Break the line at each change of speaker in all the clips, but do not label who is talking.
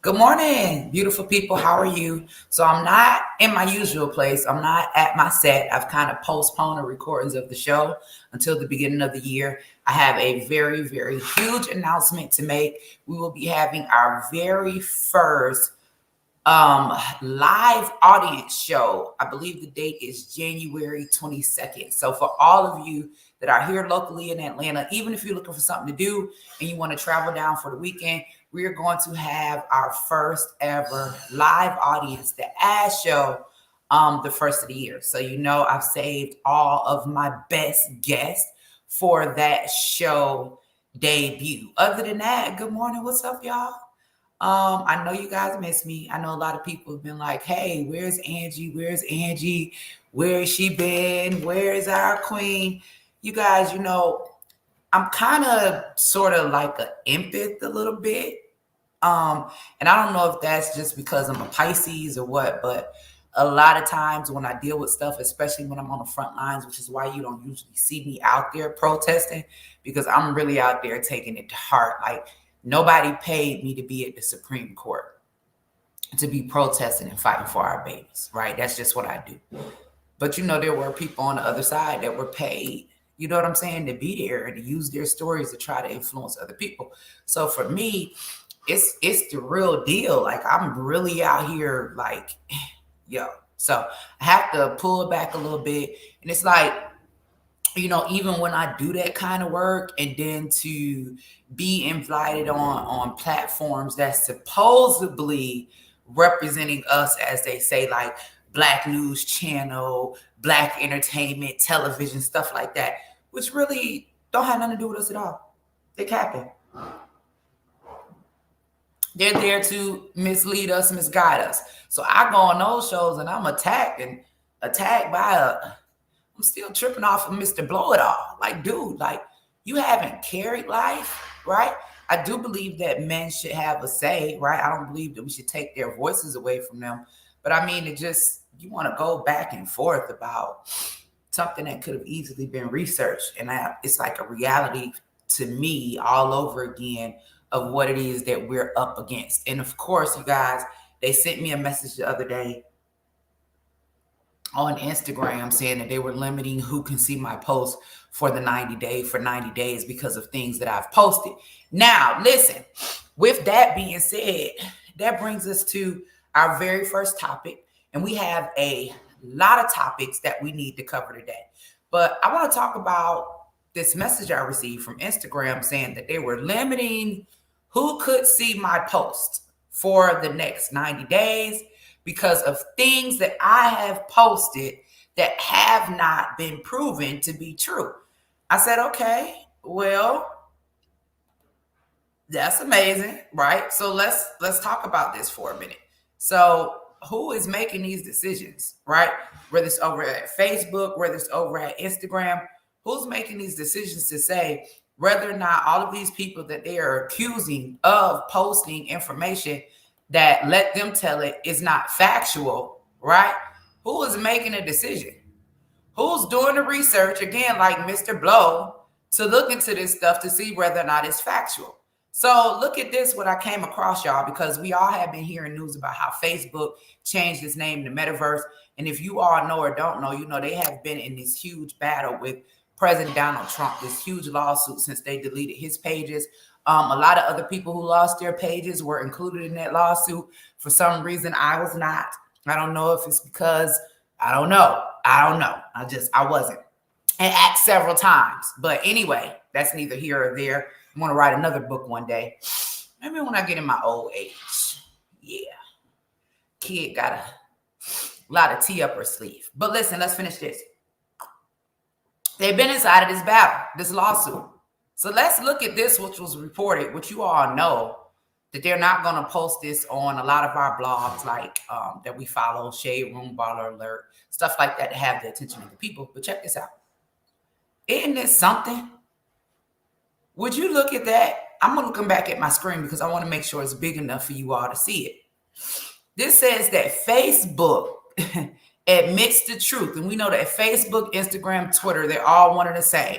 Good morning, beautiful people. How are you? So I'm not in my usual place. I'm not at my set. I've kind of postponed the recordings of the show until the beginning of the year. I have a very, very huge announcement to make. We will be having our very first live audience show. I believe the date is January 22nd. So for all of you that are here locally in Atlanta, even if you're looking for something to do and you want to travel down for the weekend, we are going to have our first ever live audience, the Ash Show, the first of the year. So I've saved all of my best guests for that show debut. Other than that, good morning. What's up, y'all? I know you guys miss me. I know a lot of people have been like, hey, where's Angie? Where's Angie? Where has she been? Where is our queen? You guys, I'm kind of sort of like an empath a little bit. And I don't know if that's just because I'm a Pisces or what, but a lot of times when I deal with stuff, especially when I'm on the front lines, which is why you don't usually see me out there protesting, because I'm really out there taking it to heart. Like, nobody paid me to be at the Supreme Court, to be protesting and fighting for our babies, right? That's just what I do. But there were people on the other side that were paid, you know what I'm saying, to be there and to use their stories to try to influence other people. So for me, it's the real deal. Like, I'm really out here like, yo. So I have to pull it back a little bit. And it's like, even when I do that kind of work and then to be invited on platforms that's supposedly representing us, as they say, like Black News Channel, Black Entertainment, television, stuff like that, which really don't have nothing to do with us at all. They're capping. They're there to mislead us, misguide us. So I go on those shows and I'm attacked by I'm still tripping off of Mr. Blow It All. Like, dude, like, you haven't carried life, right? I do believe that men should have a say, right? I don't believe that we should take their voices away from them. But I mean, you want to go back and forth about something that could have easily been researched. And it's like a reality to me all over again of what it is that we're up against. And of course, you guys, they sent me a message the other day on Instagram saying that they were limiting who can see my post for 90 days because of things that I've posted. Now, listen, with that being said, that brings us to our very first topic. And we have a lot of topics that we need to cover today. But I want to talk about this message I received from Instagram saying that they were limiting who could see my post for the next 90 days because of things that I have posted that have not been proven to be true. I said, okay, well, that's amazing, right? So let's talk about this for a minute. So who is making these decisions, right? Whether it's over at Facebook, whether it's over at Instagram, who's making these decisions to say whether or not all of these people that they are accusing of posting information that let them tell it is not factual, right? Who is making a decision? Who's doing the research, again, like Mr. Blow, to look into this stuff to see whether or not it's factual? So look at this, what I came across, y'all, because we all have been hearing news about how Facebook changed its name to Metaverse. And if you all know or don't know, they have been in this huge battle with President Donald Trump, this huge lawsuit since they deleted his pages. A lot of other people who lost their pages were included in that lawsuit. For some reason, I was not. I don't know if it's because, I don't know. I wasn't. And asked several times. But anyway, that's neither here or there. I want to write another book one day. Maybe when I get in my old age. Yeah. Kid got a lot of tea up her sleeve. But listen, let's finish this. They've been inside of this battle, this lawsuit. So let's look at this, which was reported, which you all know that they're not going to post this on a lot of our blogs, like that we follow, Shade Room, Baller Alert, stuff like that to have the attention of the people. But check this out. Isn't this something? Would you look at that? I'm going to come back at my screen because I want to make sure it's big enough for you all to see it. This says that Facebook admits the truth. And we know that Facebook, Instagram, Twitter, they're all one and the same.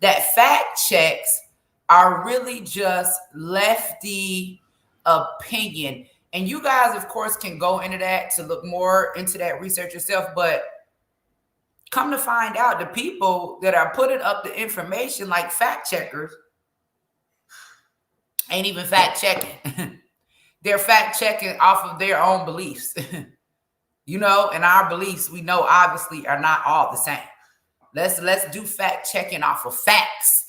That fact checks are really just lefty opinion. And you guys, of course, can go into that to look more into that research yourself. But come to find out, the people that are putting up the information, like fact checkers, ain't even fact checking. They're fact checking off of their own beliefs. And our beliefs, we know, obviously, are not all the same. Let's do fact checking off of facts,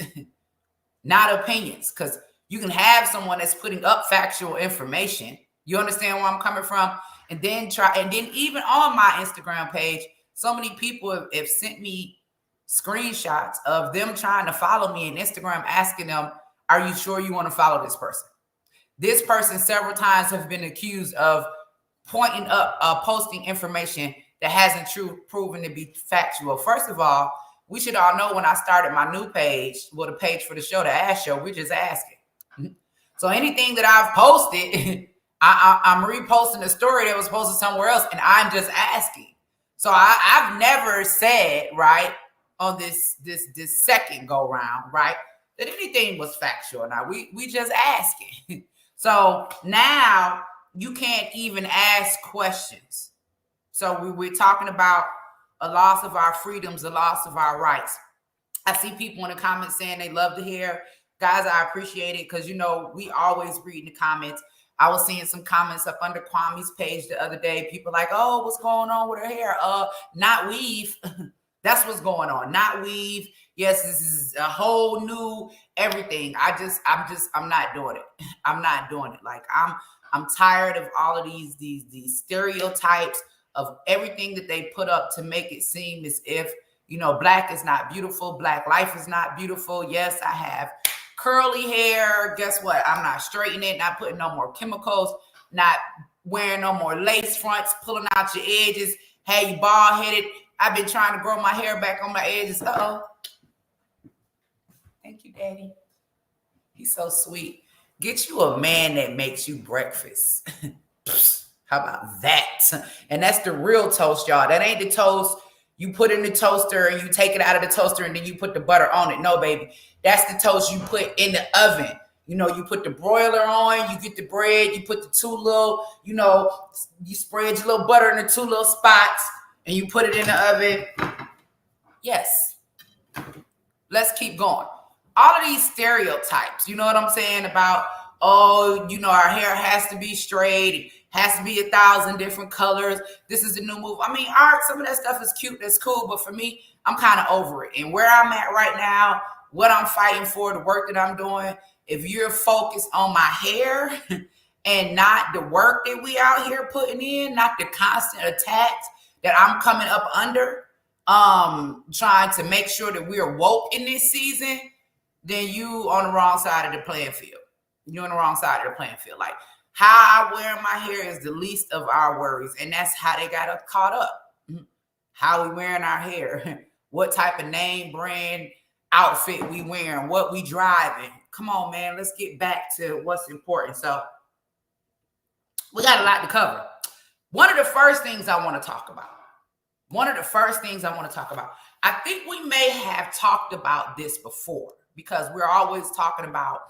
not opinions, because you can have someone that's putting up factual information. You understand where I'm coming from? And then even on my Instagram page, so many people have sent me screenshots of them trying to follow me in Instagram, asking them, are you sure you want to follow this person? This person several times have been accused of pointing up, posting information that hasn't proven to be factual. First of all, we should all know when I started my new page, the page for the show, the Ask Show, we're just asking. So anything that I've posted, I'm reposting a story that was posted somewhere else, and I'm just asking. So I've never said, right, on this second go round, right, that anything was factual. Now we just asking. So now you can't even ask questions. So we're talking about a loss of our freedoms, a loss of our rights. I see people in the comments saying they love to hear. Guys, I appreciate it because, we always read in the comments. I was seeing some comments up under Kwame's page the other day. People like, oh, what's going on with her hair? Not weave. That's what's going on. Not weave. Yes, this is a whole new everything. I'm not doing it. I'm not doing it. Like I'm tired of all of these stereotypes of everything that they put up to make it seem as if, Black is not beautiful. Black life is not beautiful. Yes, I have curly hair. Guess what? I'm not straightening it, not putting no more chemicals, not wearing no more lace fronts, pulling out your edges. Hey, you bald headed. I've been trying to grow my hair back on my edges. Uh-oh. Thank you, Daddy. He's so sweet. Get you a man that makes you breakfast. How about that? And that's the real toast, y'all. That ain't the toast you put in the toaster and you take it out of the toaster and then you put the butter on it. No, baby. That's the toast you put in the oven. You put the broiler on, you get the bread, you put the two little, you spread your little butter in the two little spots and you put it in the oven. Yes. Let's keep going. All of these stereotypes, you know what I'm saying, about, our hair has to be straight, has to be 1,000 different colors. This is the new move. I mean, art, some of that stuff is cute, that's cool, but for me, I'm kind of over it. And where I'm at right now, what I'm fighting for, the work that I'm doing, if you're focused on my hair and not the work that we out here putting in, not the constant attacks that I'm coming up under, trying to make sure that we're woke in this season, then you on the wrong side of the playing field. You're on the wrong side of the playing field. Like, how I wear my hair is the least of our worries. And that's how they got us caught up. How we wearing our hair, what type of name brand outfit we wearing, what we driving. Come on, man, let's get back to what's important. So we got a lot to cover. One of the first things I want to talk about. I think we may have talked about this before because we're always talking about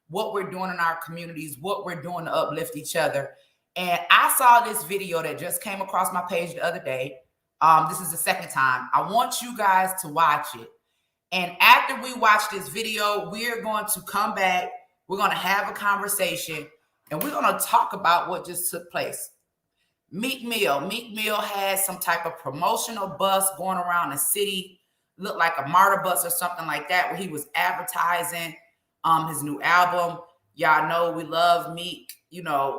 what we're doing in our communities, what we're doing to uplift each other. And I saw this video that just came across my page the other day. This is the second time. I want you guys to watch it. And after we watch this video, we're going to come back. We're going to have a conversation and we're going to talk about what just took place. Meek Mill has some type of promotional bus going around the city, looked like a martyr bus or something like that, where he was advertising his new album. Y'all know we love Meek,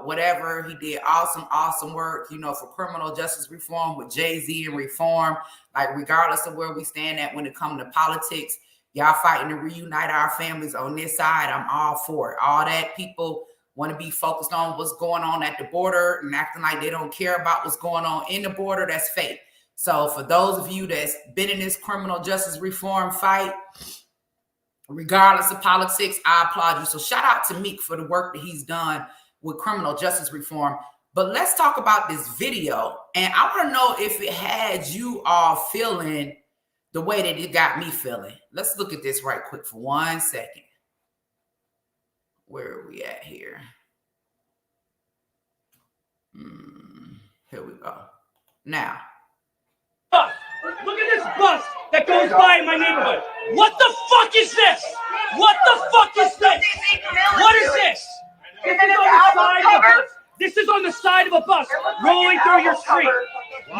whatever. He did awesome work, for criminal justice reform with Jay-Z and reform. Like, regardless of where we stand at when it comes to politics, y'all fighting to reunite our families on this side. I'm all for it. All that people want to be focused on what's going on at the border and acting like they don't care about what's going on in the border, that's fake. So for those of you that's been in this criminal justice reform fight, regardless of politics, I applaud you. So shout out to Meek for the work that he's done with criminal justice reform. But let's talk about this video. And I want to know if it had you all feeling the way that it got me feeling. Let's look at this right quick for 1 second. Where are we at here? Here we go. Now.
Look at this bus that goes by in my neighborhood. What the fuck is this? What the fuck is this? What is this? This is on the side of a bus. This is on the side of a bus rolling through your street.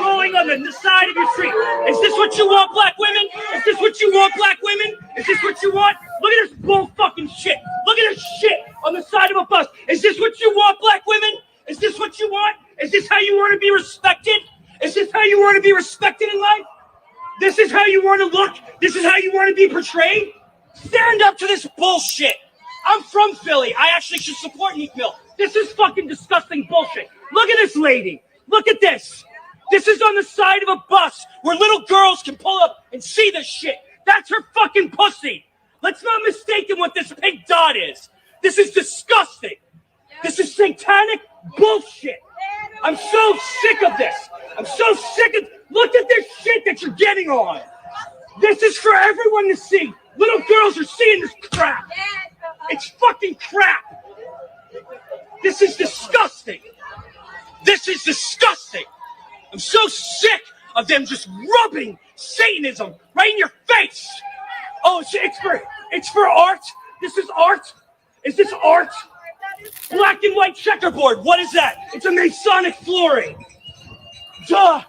Rolling on the side of your street. Is this what you want, black women? Is this what you want, black women? Is this what you want? Look at this bull fucking shit. Look at this shit on the side of a bus. Is this what you want, black women? Is this what you want? Is this how you want to be respected? Is this how you want to be respected in life? This is how you want to look? This is how you want to be portrayed? Stand up to this bullshit. I'm from Philly. I actually should support Meek Mill. This is fucking disgusting bullshit. Look at this lady. Look at this. This is on the side of a bus where little girls can pull up and see this shit. That's her fucking pussy. Let's not mistake what this pink dot is. This is disgusting. This is satanic bullshit. I'm so sick of this. I'm so sick of... Look at this shit that you're getting on. This is for everyone to see. Little girls are seeing this crap. It's fucking crap. This is disgusting. This is disgusting. I'm so sick of them just rubbing Satanism right in your face. Oh, it's for art? This is art? Is this art? Black and white checkerboard. What is that? It's a Masonic flooring. Duh.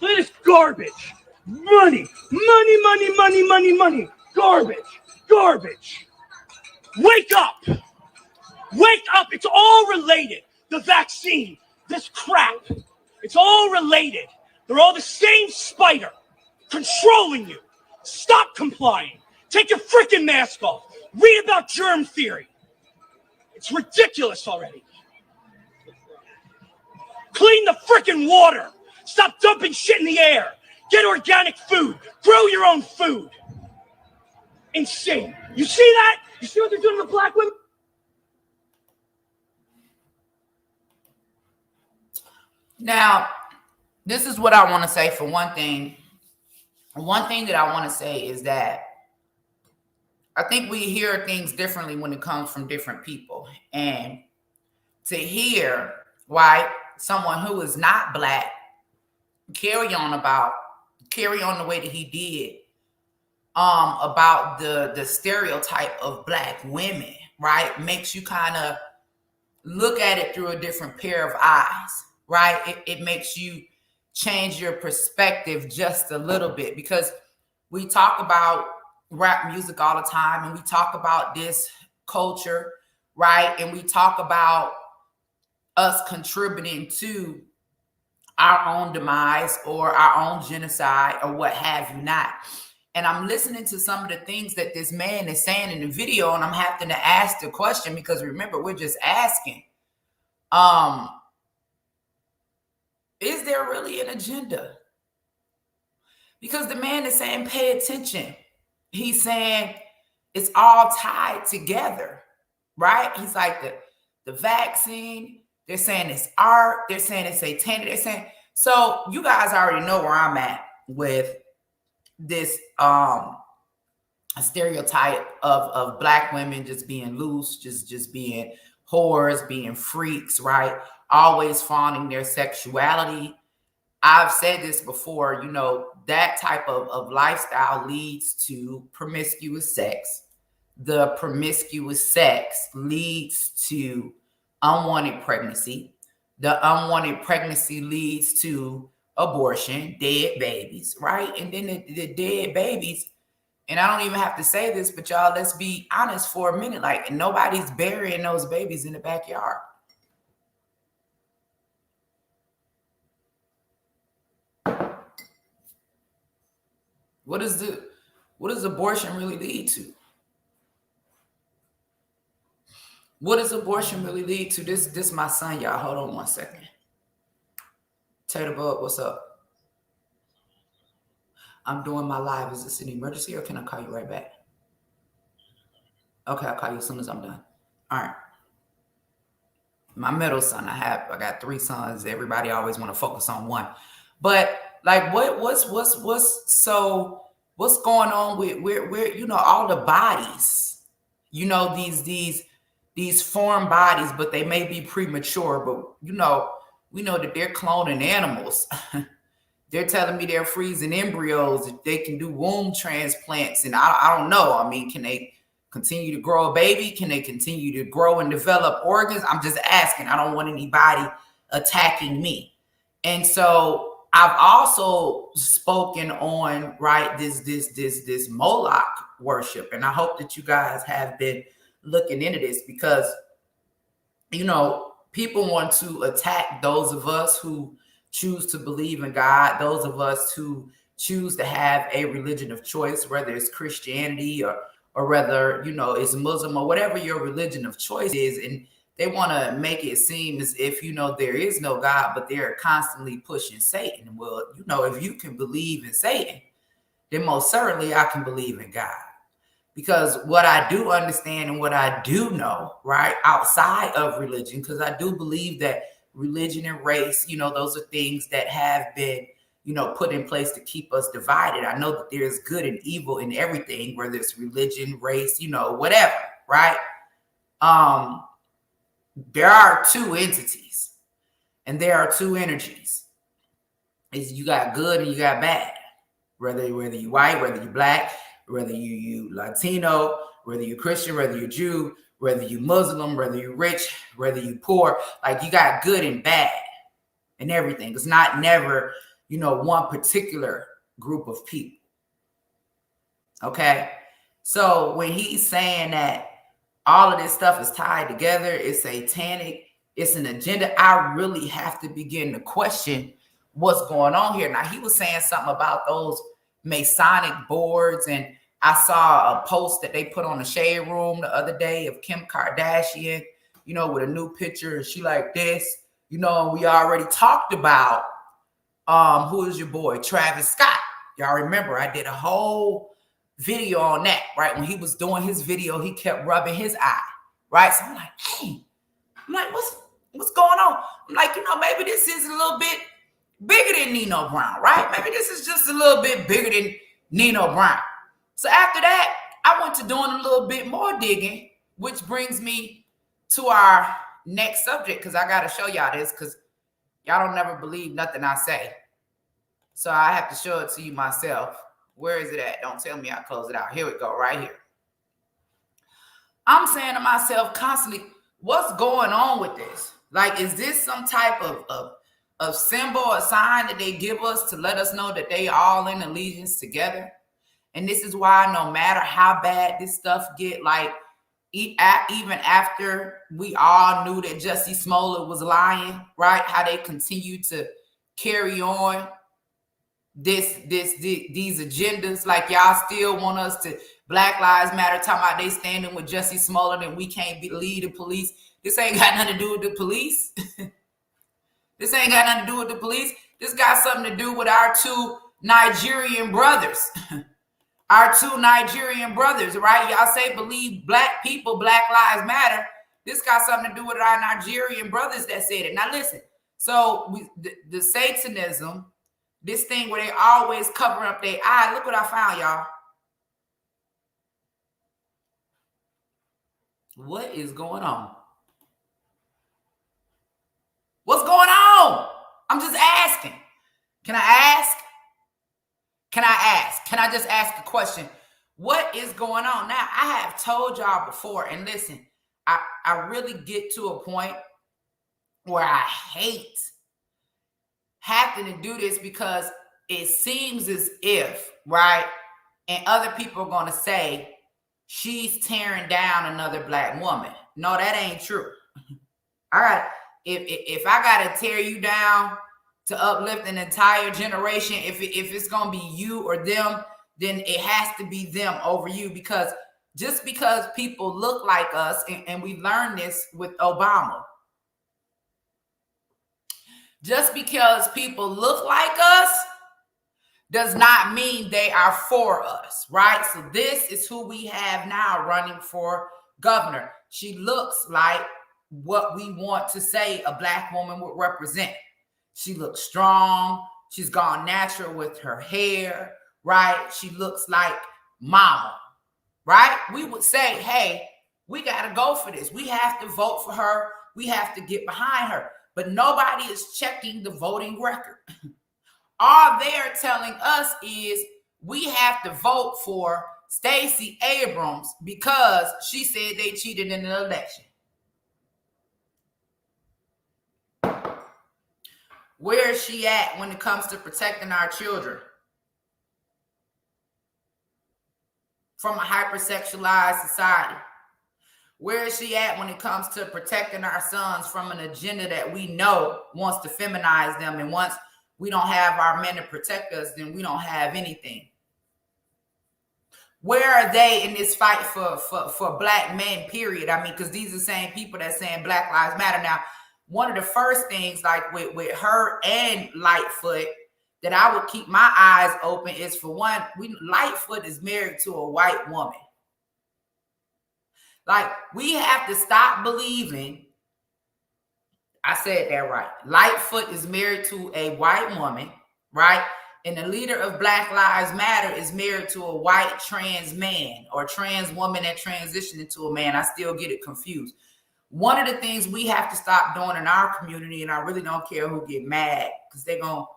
Look at this garbage. Money. Money, money, money, money, money. Garbage. Garbage. Wake up. Wake up. It's all related. The vaccine. This crap. It's all related. They're all the same spider. Controlling you. Stop complying. Take your freaking mask off. Read about germ theory. It's ridiculous already. Clean the freaking water. Stop dumping shit in the air. Get organic food. Grow your own food. Insane. You see that? You see what they're doing to the black women?
Now, this is what I want to say for one thing. One thing that I want to say is that I think we hear things differently when it comes from different people. And to hear, right, someone who is not black carry on the way that he did about the stereotype of black women, right, makes you kind of look at it through a different pair of eyes, right? It makes you change your perspective just a little bit, because we talk about rap music all the time, and we talk about this culture, right? And we talk about us contributing to our own demise or our own genocide or what have you not. And I'm listening to some of the things that this man is saying in the video, and I'm having to ask the question, because remember, we're just asking, is there really an agenda? Because the man is saying, pay attention. He's saying it's all tied together, right? He's like the vaccine. They're saying it's art. They're saying it's satanic. They're saying, so you guys already know where I'm at with this stereotype of black women just being loose, just being whores, being freaks, right? Always fawning their sexuality. I've said this before, you know, that type of lifestyle leads to promiscuous sex. The promiscuous sex leads to unwanted pregnancy. The unwanted pregnancy leads to abortion, dead babies, right? And then the dead babies, and I don't even have to say this, but y'all, let's be honest for a minute. Like, nobody's burying those babies in the backyard. What does abortion really lead to? What does abortion really lead to? This my son, y'all. Hold on one second. Tater Bug, what's up? I'm doing my live. Is this an emergency, or can I call you right back? Okay, I'll call you as soon as I'm done. All right. My middle son, I got 3 sons. Everybody always want to focus on one. But like, what's going on with you know, all the bodies, you know, these formed bodies, but they may be premature, but you know, We know that they're cloning animals. They're telling me they're freezing embryos. They can do womb transplants. And I don't know. I mean, can they continue to grow a baby? Can they continue to grow and develop organs? I'm just asking. I don't want anybody attacking me. And so I've also spoken on, right, this Moloch worship. And I hope that you guys have been looking into this because, you know, people want to attack those of us who choose to believe in God, those of us who choose to have a religion of choice, whether it's Christianity or whether, you know, it's Muslim or whatever your religion of choice is. And they want to make it seem as if, you know, there is no God, but they're constantly pushing Satan. Well, you know, if you can believe in Satan, then most certainly I can believe in God. Because what I do understand and what I do know, right, outside of religion, because I do believe that religion and race, you know, those are things that have been, you know, put in place to keep us divided. I know that there's good and evil in everything, whether it's religion, race, you know, whatever, right? There are two entities and there are two energies. Is you got good and you got bad. Whether you white, whether you black, whether you Latino, whether you Christian, whether you Jew, whether you Muslim, whether you rich, whether you poor, like you got good and bad and everything. It's not never, you know, one particular group of people. Okay. So when he's saying that all of this stuff is tied together, it's satanic, it's an agenda, I really have to begin to question what's going on here. Now, he was saying something about those Masonic boards, and I saw a post that they put on the Shade Room the other day of Kim Kardashian, you know, with a new picture, and she like this, you know, we already talked about who is your boy, Travis Scott. Y'all remember I did a whole video on that, right? When he was doing his video, he kept rubbing his eye, right? So I'm like, hey, what's going on? I'm like, you know, maybe this is a little bit bigger than Nino Brown, right? Maybe this is just a little bit bigger than Nino Brown. So after that, I went to doing a little bit more digging, which brings me to our next subject, because I got to show y'all this, because y'all don't never believe nothing I say. So I have to show it to you myself. Where is it at? Don't tell me I close it out. Here we go, right here. I'm saying to myself constantly, what's going on with this? Like, is this some type of symbol or sign that they give us to let us know that they all in allegiance together? And this is why no matter how bad this stuff get, like even after we all knew that Jussie Smollett was lying, right? How they continue to carry on these agendas, like y'all still want us to Black Lives Matter, talking about they standing with Jussie Smollett and we can't lead the police. This ain't got nothing to do with the police. This ain't got nothing to do with the police. This got something to do with our two Nigerian brothers. Our two Nigerian brothers, right? Y'all say believe black people, Black Lives Matter. This got something to do with our Nigerian brothers that said it. Now listen, so the Satanism, this thing where they always cover up their eye. Look what I found, y'all. What is going on? What's going on? I'm just asking. Can I ask? Can I ask? Can I just ask a question? What is going on? Now, I have told y'all before, and listen, I really get to a point where I hate having to do this because it seems as if, right, and other people are going to say, she's tearing down another Black woman. No, that ain't true. All right. If I got to tear you down to uplift an entire generation, if it's going to be you or them, then it has to be them over you, because just because people look like us, and we learned this with Obama, just because people look like us does not mean they are for us, right? So this is who we have now running for governor. She looks like what we want to say a Black woman would represent. She looks strong. She's gone natural with her hair, right? She looks like mama, right? We would say, hey, we got to go for this. We have to vote for her. We have to get behind her. but nobody is checking the voting record. All they're telling us is we have to vote for Stacy Abrams because she said they cheated in the election. Where is she at when it comes to protecting our children from a hypersexualized society? Where is she at when it comes to protecting our sons from an agenda that we know wants to feminize them? And once we don't have our men to protect us, then we don't have anything. Where are they in this fight for black men, period? I mean, because these are the same people that's saying Black Lives Matter. Now, one of the first things, like with her and Lightfoot, that I would keep my eyes open is, for one, Lightfoot is married to a white woman. Like, we have to stop believing. I said that right. Lightfoot is married to a white woman, right? And the leader of Black Lives Matter is married to a white trans man or trans woman that transitioned into a man. I still get it confused. One of the things we have to stop doing in our community, and I really don't care who get mad because they're going to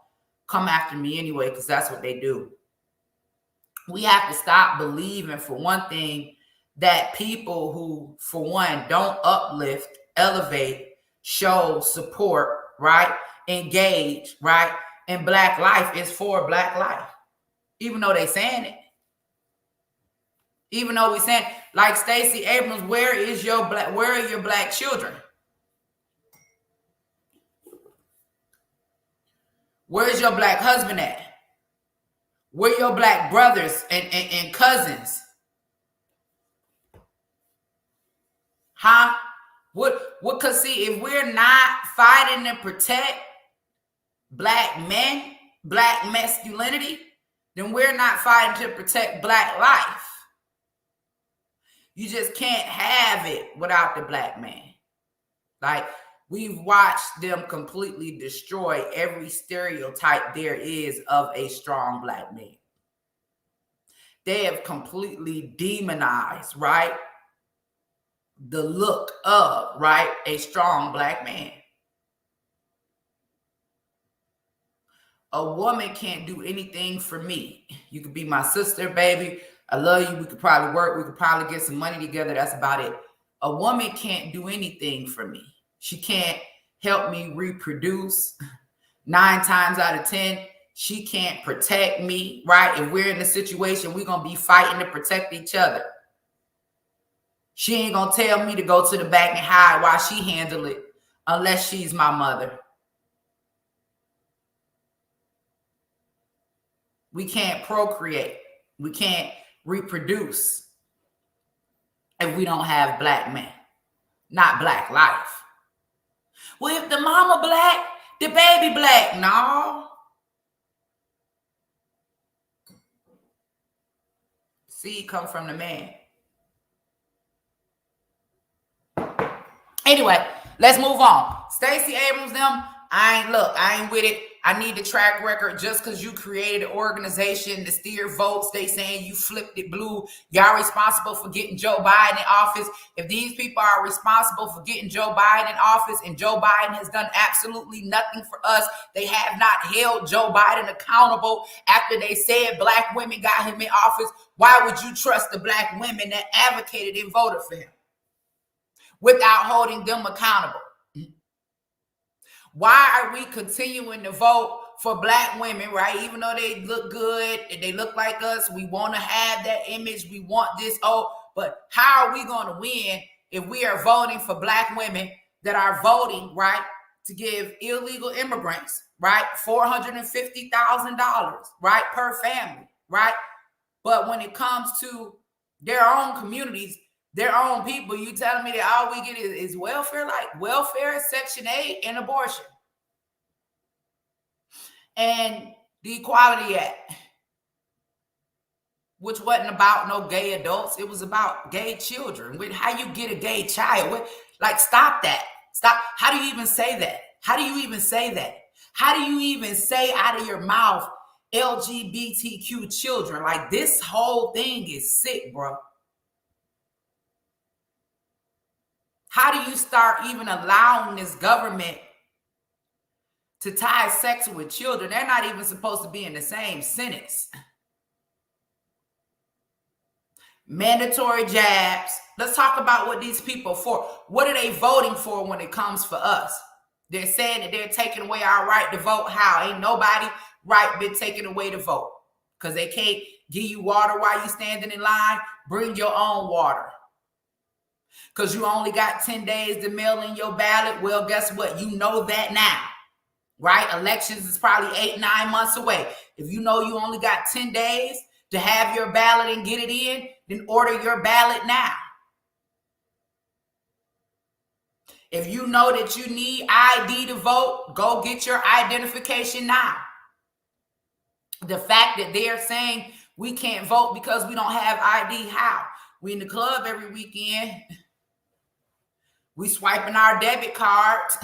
come after me anyway, because that's what they do. We have to stop believing, for one thing, that people who, for one, don't uplift, elevate, show support, right, engage, right, and Black life is for Black life, even though they saying it. Even though we saying, like Stacy Abrams, where are your black children? Where's your black husband at? Where your black brothers and cousins? Huh? What? Cause see, if we're not fighting to protect black men, black masculinity, then we're not fighting to protect Black life. You just can't have it without the black man. Like, we've watched them completely destroy every stereotype there is of a strong black man. They have completely demonized, right, the look of, right, a strong black man. A woman can't do anything for me. You could be my sister, baby. I love you. We could probably work. We could probably get some money together. That's about it. A woman can't do anything for me. She can't help me reproduce. 9 times out of 10, she can't protect me, right? If we're in a situation, we're going to be fighting to protect each other. She ain't going to tell me to go to the back and hide while she handle it, unless she's my mother. We can't procreate. We can't reproduce if we don't have black men, not Black life. Well, if the mama black, the baby black. No. Seed come from the man. Anyway, let's move on. Stacey Abrams, them, I ain't with it. I need the track record. Just because you created an organization to steer votes, they saying you flipped it blue. Y'all responsible for getting Joe Biden in office. If these people are responsible for getting Joe Biden in office and Joe Biden has done absolutely nothing for us, they have not held Joe Biden accountable after they said black women got him in office, why would you trust the black women that advocated and voted for him without holding them accountable? Why are we continuing to vote for black women, right? Even though they look good and they look like us, we want to have that image. We want this. But how are we going to win if we are voting for black women that are voting, right, to give illegal immigrants, right, $450,000, right, per family, right? But when it comes to their own communities, their own people, you telling me that all we get is welfare, like welfare, Section 8, and abortion. And the Equality Act, which wasn't about no gay adults. It was about gay children. How you get a gay child? Like, stop that. Stop. How do you even say that? How do you even say that? How do you even say out of your mouth LGBTQ children? Like, this whole thing is sick, bro. How do you start even allowing this government to tie sex with children. They're not even supposed to be in the same sentence. Mandatory jabs. Let's talk about what these people are for. What are they voting for when it comes for us? They're saying that they're taking away our right to vote. How? Ain't nobody right been taken away to vote. Because they can't give you water while you standing in line. Bring your own water. Because you only got 10 days to mail in your ballot. Well, guess what? You know that now. Right? Elections is probably 8-9 months away. If you know you only got 10 days to have your ballot and get it in, then order your ballot now. If you know that you need ID to vote, go get your identification now. The fact that they're saying we can't vote because we don't have ID, how? We in the club every weekend. We swiping our debit cards.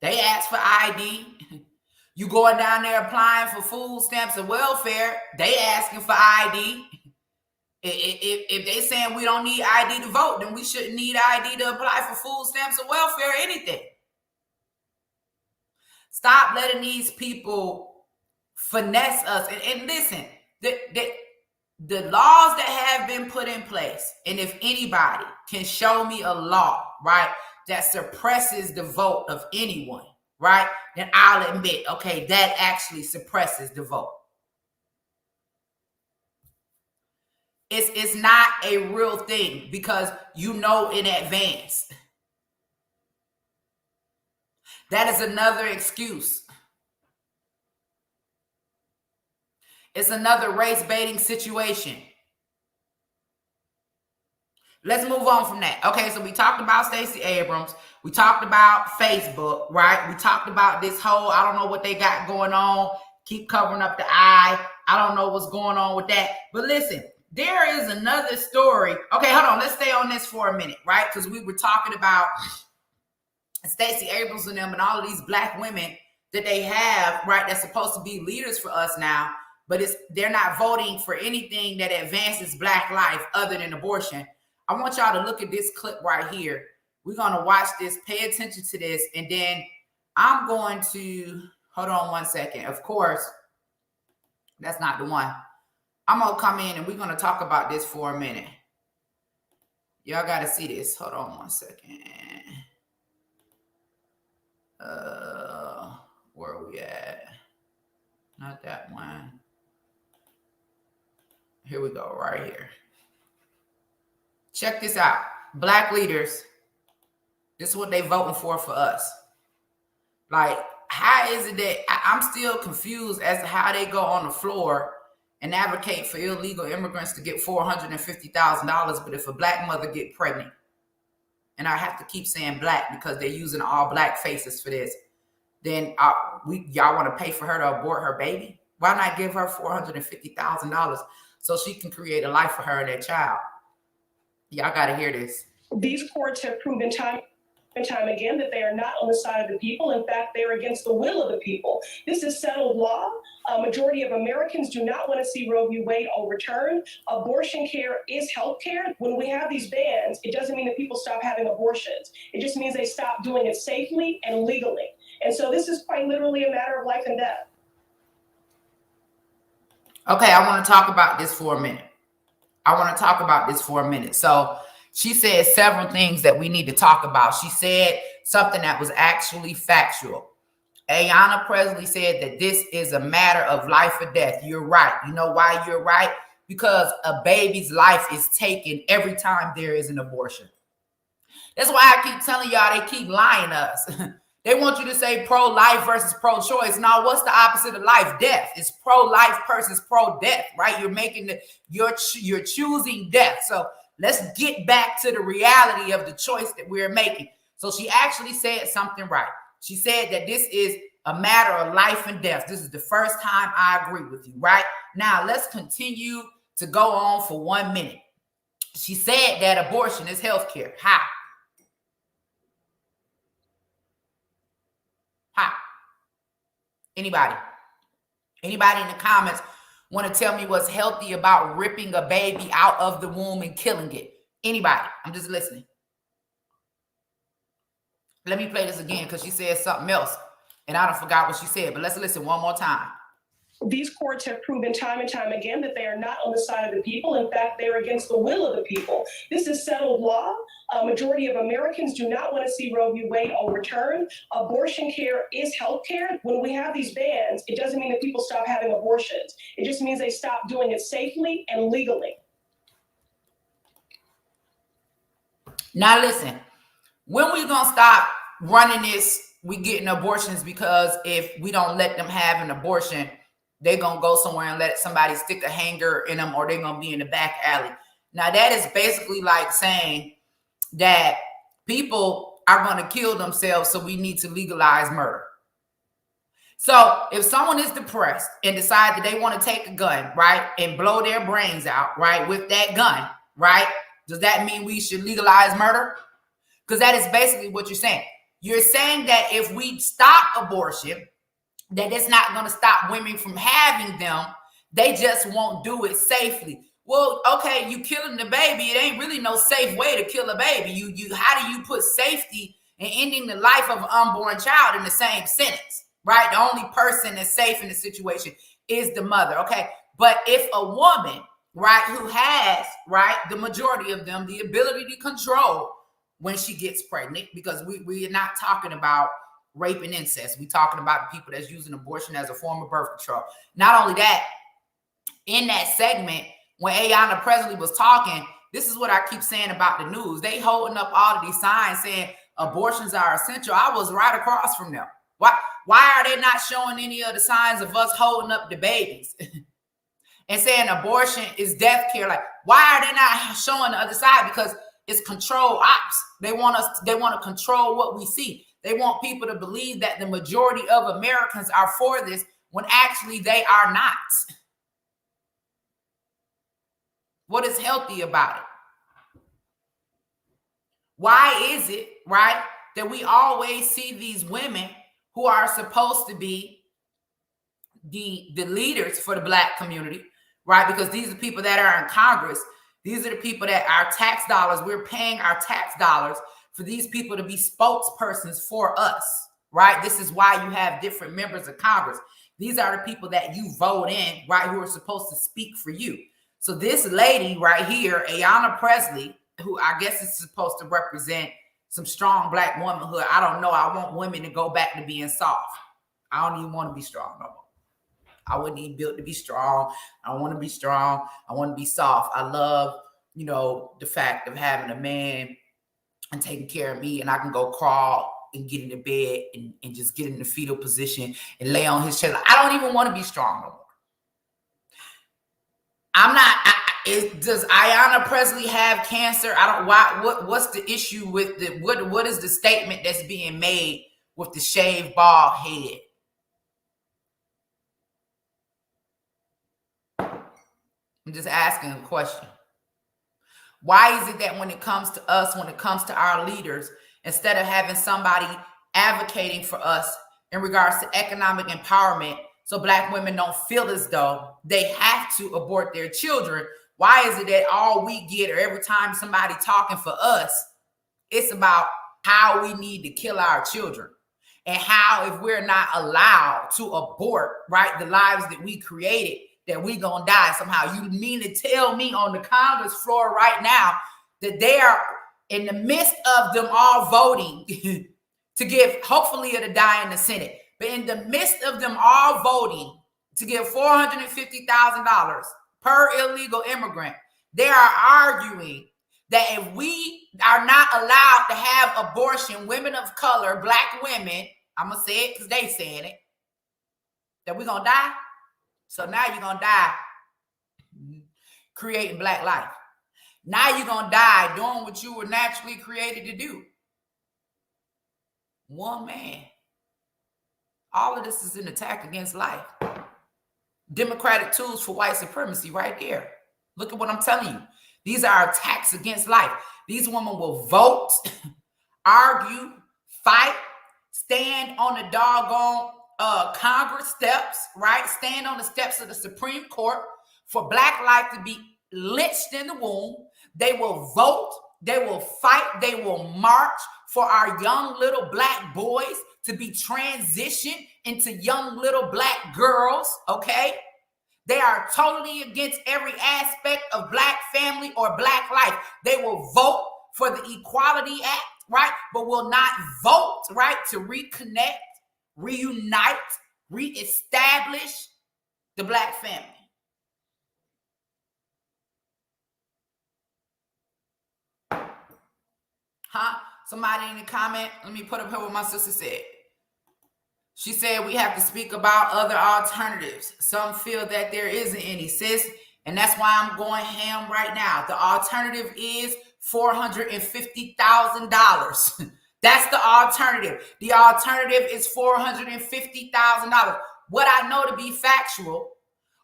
They ask for ID. You going down there applying for food stamps and welfare, they asking for ID. If they saying we don't need ID to vote, then we shouldn't need ID to apply for food stamps or welfare or anything. Stop letting these people finesse us. And listen, the laws that have been put in place, and if anybody can show me a law, right, that suppresses the vote of anyone, right, then I'll admit, okay, that actually suppresses the vote. It's not a real thing because you know in advance. That is another excuse. It's another race baiting situation. Let's move on from that. Okay, so we talked about Stacy Abrams. We talked about Facebook, right? We talked about this whole, I don't know what they got going on. Keep covering up the eye. I don't know what's going on with that. But listen, there is another story. Okay, hold on. Let's stay on this for a minute, right? Because we were talking about Stacy Abrams and them and all of these black women that they have, right, that's supposed to be leaders for us now. But they're not voting for anything that advances black life other than abortion. I want y'all to look at this clip right here. We're going to watch this, pay attention to this, and then I'm going to, hold on one second. Of course, that's not the one. I'm going to come in and we're going to talk about this for a minute. Y'all got to see this. Hold on one second. Where are we at? Not that one. Here we go, right here. Check this out. Black leaders, this is what they voting for us. Like, how is it that I'm still confused as to how they go on the floor and advocate for illegal immigrants to get $450,000, but if a black mother get pregnant, and I have to keep saying black because they're using all black faces for this, then y'all want to pay for her to abort her baby? Why not give her $450,000 so she can create a life for her and that child? Y'all got to hear this.
These courts have proven time and time again that they are not on the side of the people. In fact, they're against the will of the people. This is settled law. A majority of Americans do not want to see Roe v. Wade overturned. Abortion care is health care. When we have these bans, it doesn't mean that people stop having abortions. It just means they stop doing it safely and legally. And so this is quite literally a matter of life and death.
Okay, I want to talk about this for a minute. So she said several things that we need to talk about. She said something that was actually factual. Ayanna Presley said that this is a matter of life or death. You're right. You know why you're right? Because a baby's life is taken every time there is an abortion. That's why I keep telling y'all they keep lying to us. They want you to say pro-life versus pro-choice. Now, what's the opposite of life? Death. It's pro-life versus pro-death, right? You're making you're choosing death. So let's get back to the reality of the choice that we're making. So she actually said something right. She said that this is a matter of life and death. This is the first time I agree with you, right? Now, let's continue to go on for 1 minute. She said that abortion is healthcare. How? Anybody in the comments want to tell me what's healthy about ripping a baby out of the womb and killing it? Anybody? I'm just listening. Let me play this again because she said something else And I don't forgot what she said, but let's listen one more time.
These courts have proven time and time again that they are not on the side of the people. In fact, they are against the will of the people. This is settled law. A majority of Americans do not want to see Roe v. Wade overturned. Abortion care is health care. When we have these bans, it doesn't mean that people stop having abortions. It just means they stop doing it safely and legally.
Now listen, when we gonna stop running this, we getting abortions because if we don't let them have an abortion, they're going to go somewhere and let somebody stick a hanger in them, or they're going to be in the back alley. Now, that is basically like saying that people are going to kill themselves, so we need to legalize murder. So if someone is depressed and decide that they want to take a gun, right, and blow their brains out, right, with that gun, right, does that mean we should legalize murder? Because that is basically what you're saying. You're saying that if we stop abortion, that it's not going to stop women from having them. They just won't do it safely. Well, okay, you killing the baby. It ain't really no safe way to kill a baby. How do you put safety and ending the life of an unborn child in the same sentence, right? The only person that's safe in the situation is the mother, okay? But if a woman, right, who has, right, the majority of them, the ability to control when she gets pregnant, because we are not talking about rape and incest. We're talking about the people that's using abortion as a form of birth control. Not only that, in that segment, when Ayanna Presley was talking, this is what I keep saying about the news. They holding up all of these signs saying abortions are essential. I was right across from them. Why are they not showing any of the signs of us holding up the babies and saying abortion is death care? Like, why are they not showing the other side? Because it's control ops. They want to control what we see. They want people to believe that the majority of Americans are for this when actually they are not. What is healthy about it? Why is it, right, that we always see these women who are supposed to be the leaders for the Black community, right? Because these are people that are in Congress. These are the people that our tax dollars, we're paying our tax dollars for these people to be spokespersons for us, right? This is why you have different members of Congress. These are the people that you vote in, right, who are supposed to speak for you. So this lady right here, Ayanna Presley, who I guess is supposed to represent some strong Black womanhood. I don't know. I want women to go back to being soft. I don't even want to be strong no more. I wasn't even built to be strong. I don't want to be strong. I want to be soft. I love, the fact of having a man and taking care of me, and I can go crawl and get in the bed and just get in the fetal position and lay on his chest. I don't even want to be strong no more. I'm not. Does Ayanna Presley have cancer? I don't. Why? What's the issue with the? What is the statement that's being made with the shaved bald head? I'm just asking a question. Why is it that when it comes to us, when it comes to our leaders, instead of having somebody advocating for us in regards to economic empowerment, so Black women don't feel as though they have to abort their children, why is it that all we get, or every time somebody talking for us, it's about how we need to kill our children and how if we're not allowed to abort, right, the lives that we created, that we gonna die somehow? You mean to tell me on the Congress floor right now that they are in the midst of them all voting to give, hopefully it'll die in the Senate, but in the midst of them all voting to give $450,000 per illegal immigrant, they are arguing that if we are not allowed to have abortion, women of color, Black women, I'm gonna say it because they saying it, that we're gonna die. So now you're gonna die creating Black life. Now you're gonna die doing what you were naturally created to do. One man. All of this is an attack against life. Democratic tools for white supremacy right there. Look at what I'm telling you. These are attacks against life. These women will vote, argue, fight, stand on the doggone Congress steps, right? Stand on the steps of the Supreme Court for Black life to be lynched in the womb. They will vote They will fight. They will march for our young little Black boys to be transitioned into young little Black girls, okay? They are totally against every aspect of Black family or Black life. They will vote for the Equality Act, right? But will not vote, right, to reconnect, reunite, reestablish the Black family. Huh? Somebody in the comment, let me put up here what my sister said. She said we have to speak about other alternatives. Some feel that there isn't any, sis, and that's why I'm going ham right now. The alternative is $450,000. That's the alternative. The alternative is $450,000. What I know to be factual,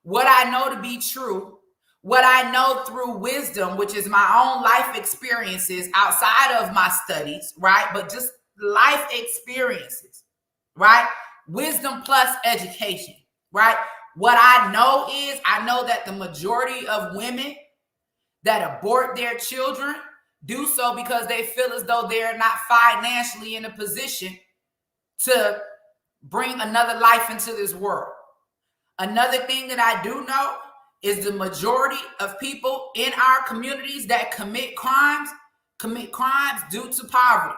what I know to be true, what I know through wisdom, which is my own life experiences outside of my studies, right? But just life experiences, right? Wisdom plus education, right? What I know is I know that the majority of women that abort their children do so because they feel as though they're not financially in a position to bring another life into this world. Another thing that I do know is the majority of people in our communities that commit crimes due to poverty.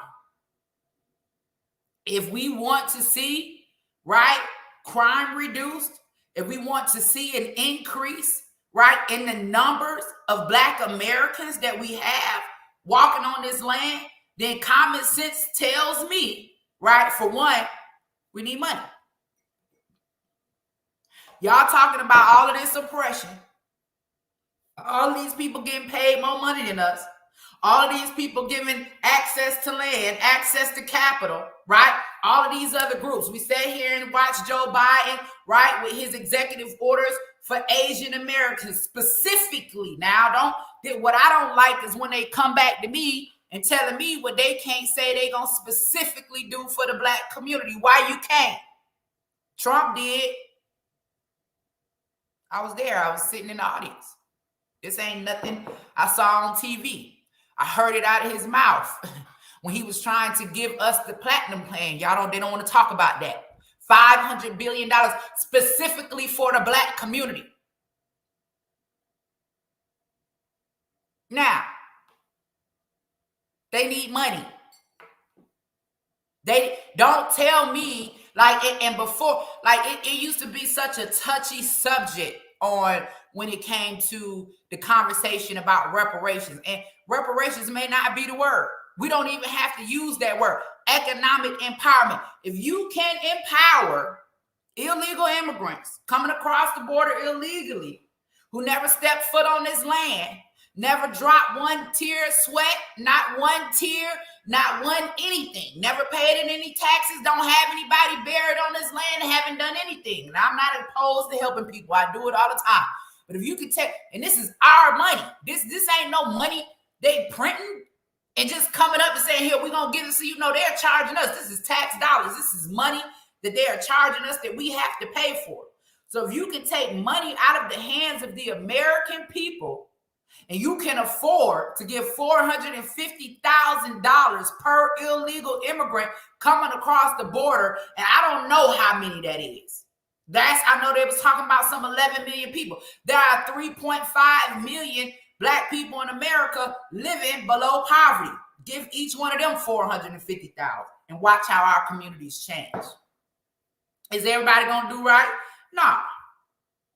If we want to see, right, crime reduced, if we want to see an increase, right, in the numbers of Black Americans that we have walking on this land, then common sense tells me, right, for one, we need money. Y'all talking about all of this oppression, all of these people getting paid more money than us, all of these people giving access to land, access to capital, right? All of these other groups. We sit here and watch Joe Biden, right, with his executive orders for Asian Americans specifically. Now, what I don't like is when they come back to me and telling me what they can't say they gonna specifically do for the Black community. Why you can't? Trump did. I was there. I was sitting in the audience. This ain't nothing I saw on TV. I heard it out of his mouth when he was trying to give us the platinum plan. They don't want to talk about that. $500 billion specifically for the Black community. Now, they need money. They don't tell me and before, it used to be such a touchy subject on when it came to the conversation about reparations. And reparations may not be the word. We don't even have to use that word. Economic empowerment. If you can empower illegal immigrants coming across the border illegally, who never stepped foot on this land, never dropped one tear of sweat, not one tear, not one anything, never paid in any taxes, don't have anybody buried on this land, haven't done anything. And I'm not opposed to helping people. I do it all the time. But if you could take, and this is our money. This ain't no money they printing and just coming up and saying, here, we're going to give it so they're charging us. This is tax dollars. This is money that they are charging us that we have to pay for. So if you can take money out of the hands of the American people, and you can afford to give $450,000 per illegal immigrant coming across the border, and I don't know how many that is. I know they was talking about some 11 million people. There are 3.5 million Black people in America living below poverty. Give each one of them $450,000 and watch how our communities change. Is everybody gonna do right? No.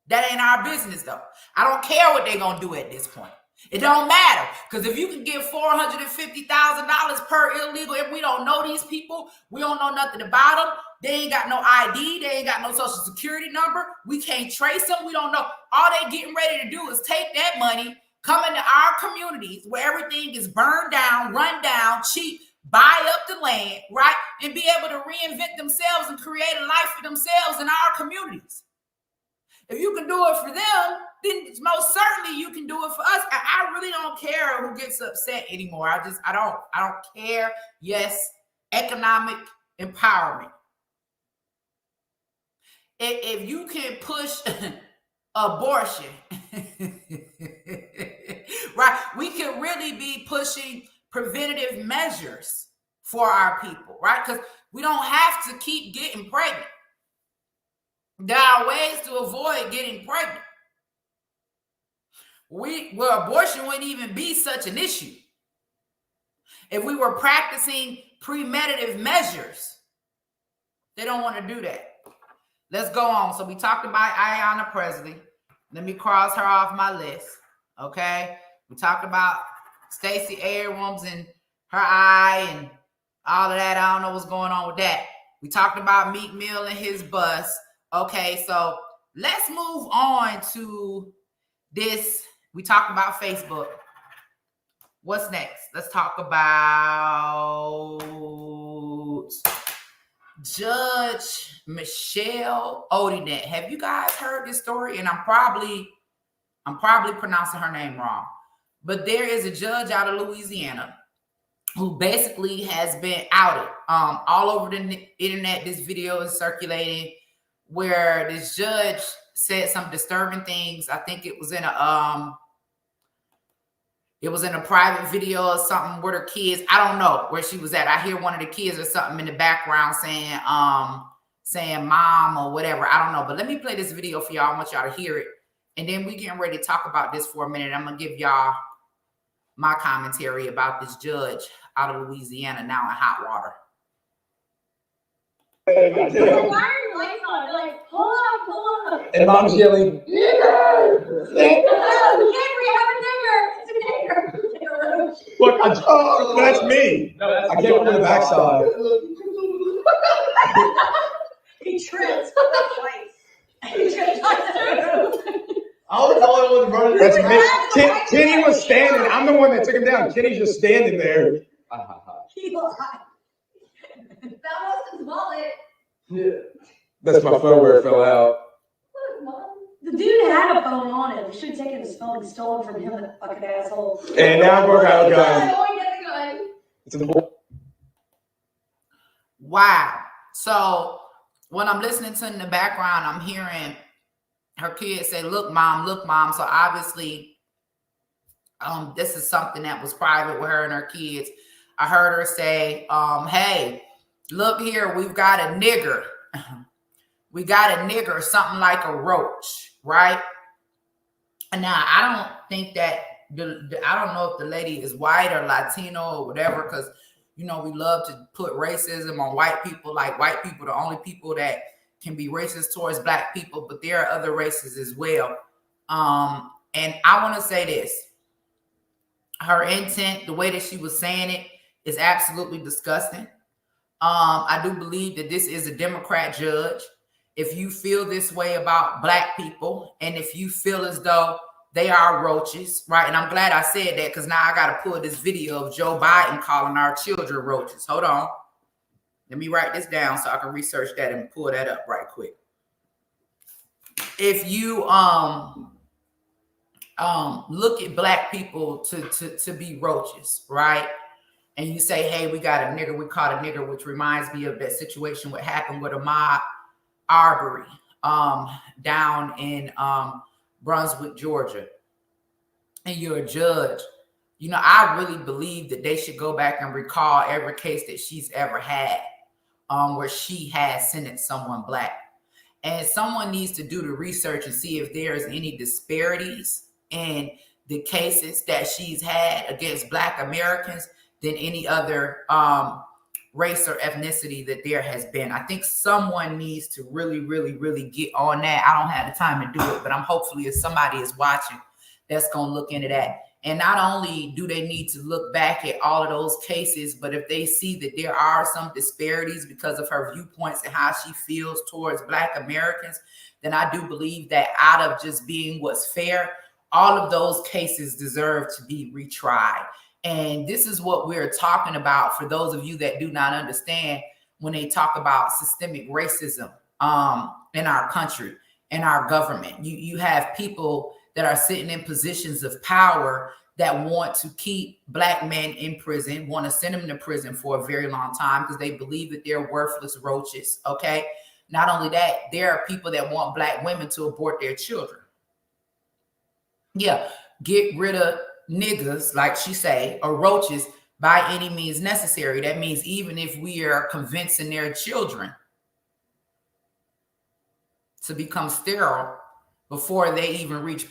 That ain't our business, though. I don't care what they're going to do at this point. It don't matter. Because if you can give $450,000 per illegal, if we don't know these people, we don't know nothing about them, they ain't got no ID, they ain't got no social security number, we can't trace them, we don't know. All they getting ready to do is take that money, come into our communities where everything is burned down, run down, cheap, buy up the land, right? And be able to reinvent themselves and create a life for themselves in our communities. If you can do it for them, then most certainly you can do it for us. I really don't care who gets upset anymore. I don't care. Yes, economic empowerment. If you can push abortion, right? We can really be pushing preventative measures for our people, right? Because we don't have to keep getting pregnant. There are ways to avoid getting pregnant. Where abortion wouldn't even be such an issue if we were practicing preventative measures. They don't want to do that. Let's go on. So we talked about Ayanna Presley. Let me cross her off my list. Okay. We talked about Stacy Abrams and her eye and all of that. I don't know what's going on with that. We talked about Meek Mill and his bus. Okay. So let's move on to this. We talked about Facebook. What's next? Let's talk about Judge Michelle Odinet. Have you guys heard this story? And I'm probably pronouncing her name wrong. But there is a judge out of Louisiana who basically has been outed. All over the internet, this video is circulating where this judge said some disturbing things. I think it was in a private video or something with her kids. I don't know where she was at. I hear one of the kids or something in the background saying mom or whatever. I don't know. But let me play this video for y'all. I want y'all to hear it. And then we getting ready to talk about this for a minute. I'm going to give y'all my commentary about this judge out of Louisiana now in hot water.
And mom's yelling, look, that's me. I came from the backside.
He tripped twice. He tripped twice.
I was the only one running. That's me. Kenny was standing. I'm the one that took him down. Kenny's just standing there.
He lied. That was his wallet.
Yeah. That's my phone where it fell out.
Look, Mom. The dude had a phone on him. He should have taken his phone and stolen from him, that fucking asshole.
And now we're out of gun.
Go and get the gun.
It's important.
Wow. So when I'm listening to in the background, I'm hearing her kids say, look, mom, look, mom. So obviously, this is something that was private with her and her kids. I heard her say, hey, look here, we've got a nigger. We got a nigger, something like a roach, right? And now I don't think that I don't know if the lady is white or Latino or whatever, because you know we love to put racism on white people. Like white people, the only people that can be racist towards black people, but there are other races as well. And I want to say this: her intent, the way that she was saying it, is absolutely disgusting. I do believe that this is a Democrat judge. If you feel this way about black people, and if you feel as though they are roaches, right? And I'm glad I said that, because now I got to pull this video of Joe Biden calling our children roaches. Hold on. Let me write this down so I can research that and pull that up right quick. If you look at black people to be roaches, right? And you say, hey, we got a nigger, we caught a nigger, which reminds me of that situation what happened with Ahmaud Arbery down in Brunswick, Georgia. And you're a judge. You know, I really believe that they should go back and recall every case that she's ever had where she has sentenced someone black. And someone needs to do the research and see if there's any disparities in the cases that she's had against black Americans than any other race or ethnicity that there has been. I think someone needs to really, really, really get on that. I don't have the time to do it, but I'm hopefully if somebody is watching that's going to look into that. And not only do they need to look back at all of those cases, but if they see that there are some disparities because of her viewpoints and how she feels towards black Americans, then I do believe that out of just being what's fair, all of those cases deserve to be retried. And this is what we're talking about for those of you that do not understand when they talk about systemic racism in our country, in our government. You have people that are sitting in positions of power that want to keep black men in prison, want to send them to prison for a very long time because they believe that they're worthless roaches, okay? Not only that, there are people that want black women to abort their children. Yeah, get rid of niggas, like she say, or roaches, by any means necessary. That means even if we are convincing their children to become sterile before they even reach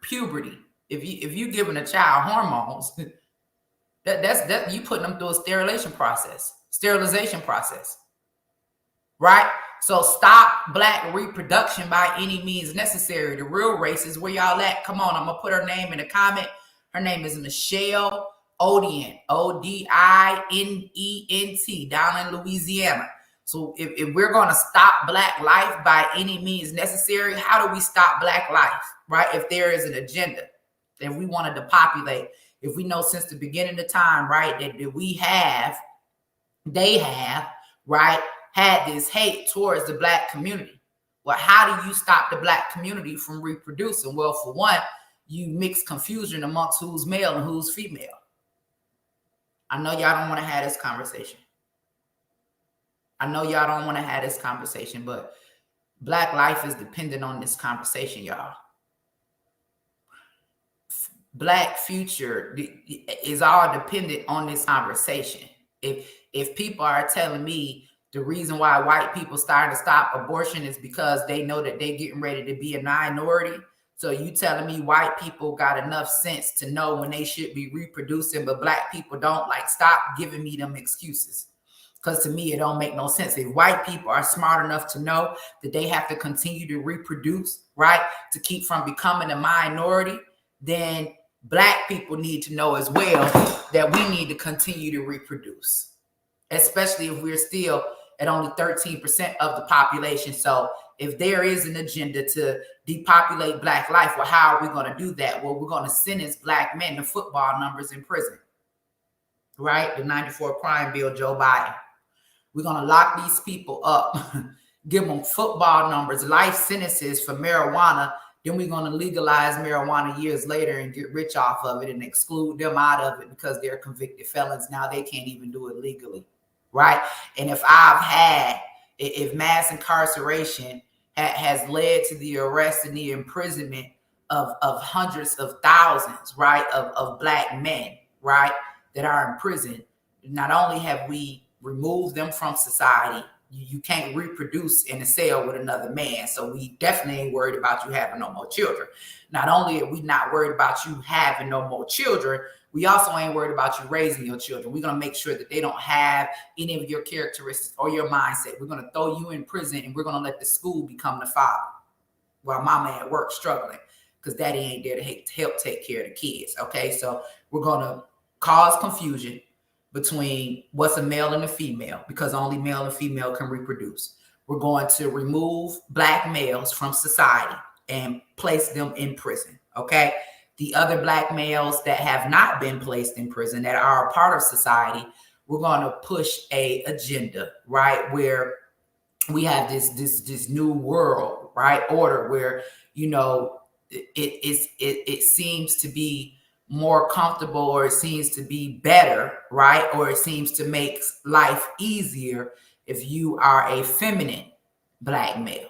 puberty, if you giving a child hormones, that's you putting them through a sterilization process, right? So stop Black reproduction by any means necessary. The real racist, where y'all at? Come on, I'm gonna put her name in the comment. Her name is Michelle Odinet, Odinent, down in Louisiana. So if we're gonna stop Black life by any means necessary, how do we stop Black life, right? If there is an agenda, if we want to depopulate, if we know since the beginning of time, right, that they have, right, had this hate towards the Black community. Well, how do you stop the Black community from reproducing? Well, for one, you mix confusion amongst who's male and who's female. I know y'all don't want to have this conversation. But Black life is dependent on this conversation, y'all. Black future is all dependent on this conversation. If people are telling me the reason why white people starting to stop abortion is because they know that they're getting ready to be a minority, so you telling me white people got enough sense to know when they should be reproducing, but Black people don't? Like, stop giving me them excuses. Because to me, it don't make no sense. If white people are smart enough to know that they have to continue to reproduce, right, to keep from becoming a minority, then Black people need to know as well that we need to continue to reproduce, especially if we're still at only 13% of the population. So if there is an agenda to depopulate Black life, well, how are we going to do that? Well, we're going to sentence Black men to football numbers in prison, right? The 94 crime bill, Joe Biden. We're going to lock these people up, give them football numbers, life sentences for marijuana. Then we're going to legalize marijuana years later and get rich off of it and exclude them out of it because they're convicted felons. Now they can't even do it legally, right? And if mass incarceration has led to the arrest and the imprisonment of hundreds of thousands, right, of Black men, right, that are in prison, not only have we removed them from society, you can't reproduce in a cell with another man. So we definitely ain't worried about you having no more children. Not only are we not worried about you having no more children, we also ain't worried about you raising your children. We're going to make sure that they don't have any of your characteristics or your mindset. We're going to throw you in prison and we're going to let the school become the father while mama at work struggling because daddy ain't there to help take care of the kids. Okay, so we're going to cause confusion between what's a male and a female because only male and female can reproduce. We're going to remove Black males from society and place them in prison, okay? The other Black males that have not been placed in prison, that are a part of society, we're going to push a agenda, right? Where we have this new world, right? Order where, you know, it seems to be more comfortable, or it seems to be better, right? Or it seems to make life easier if you are a feminine Black male.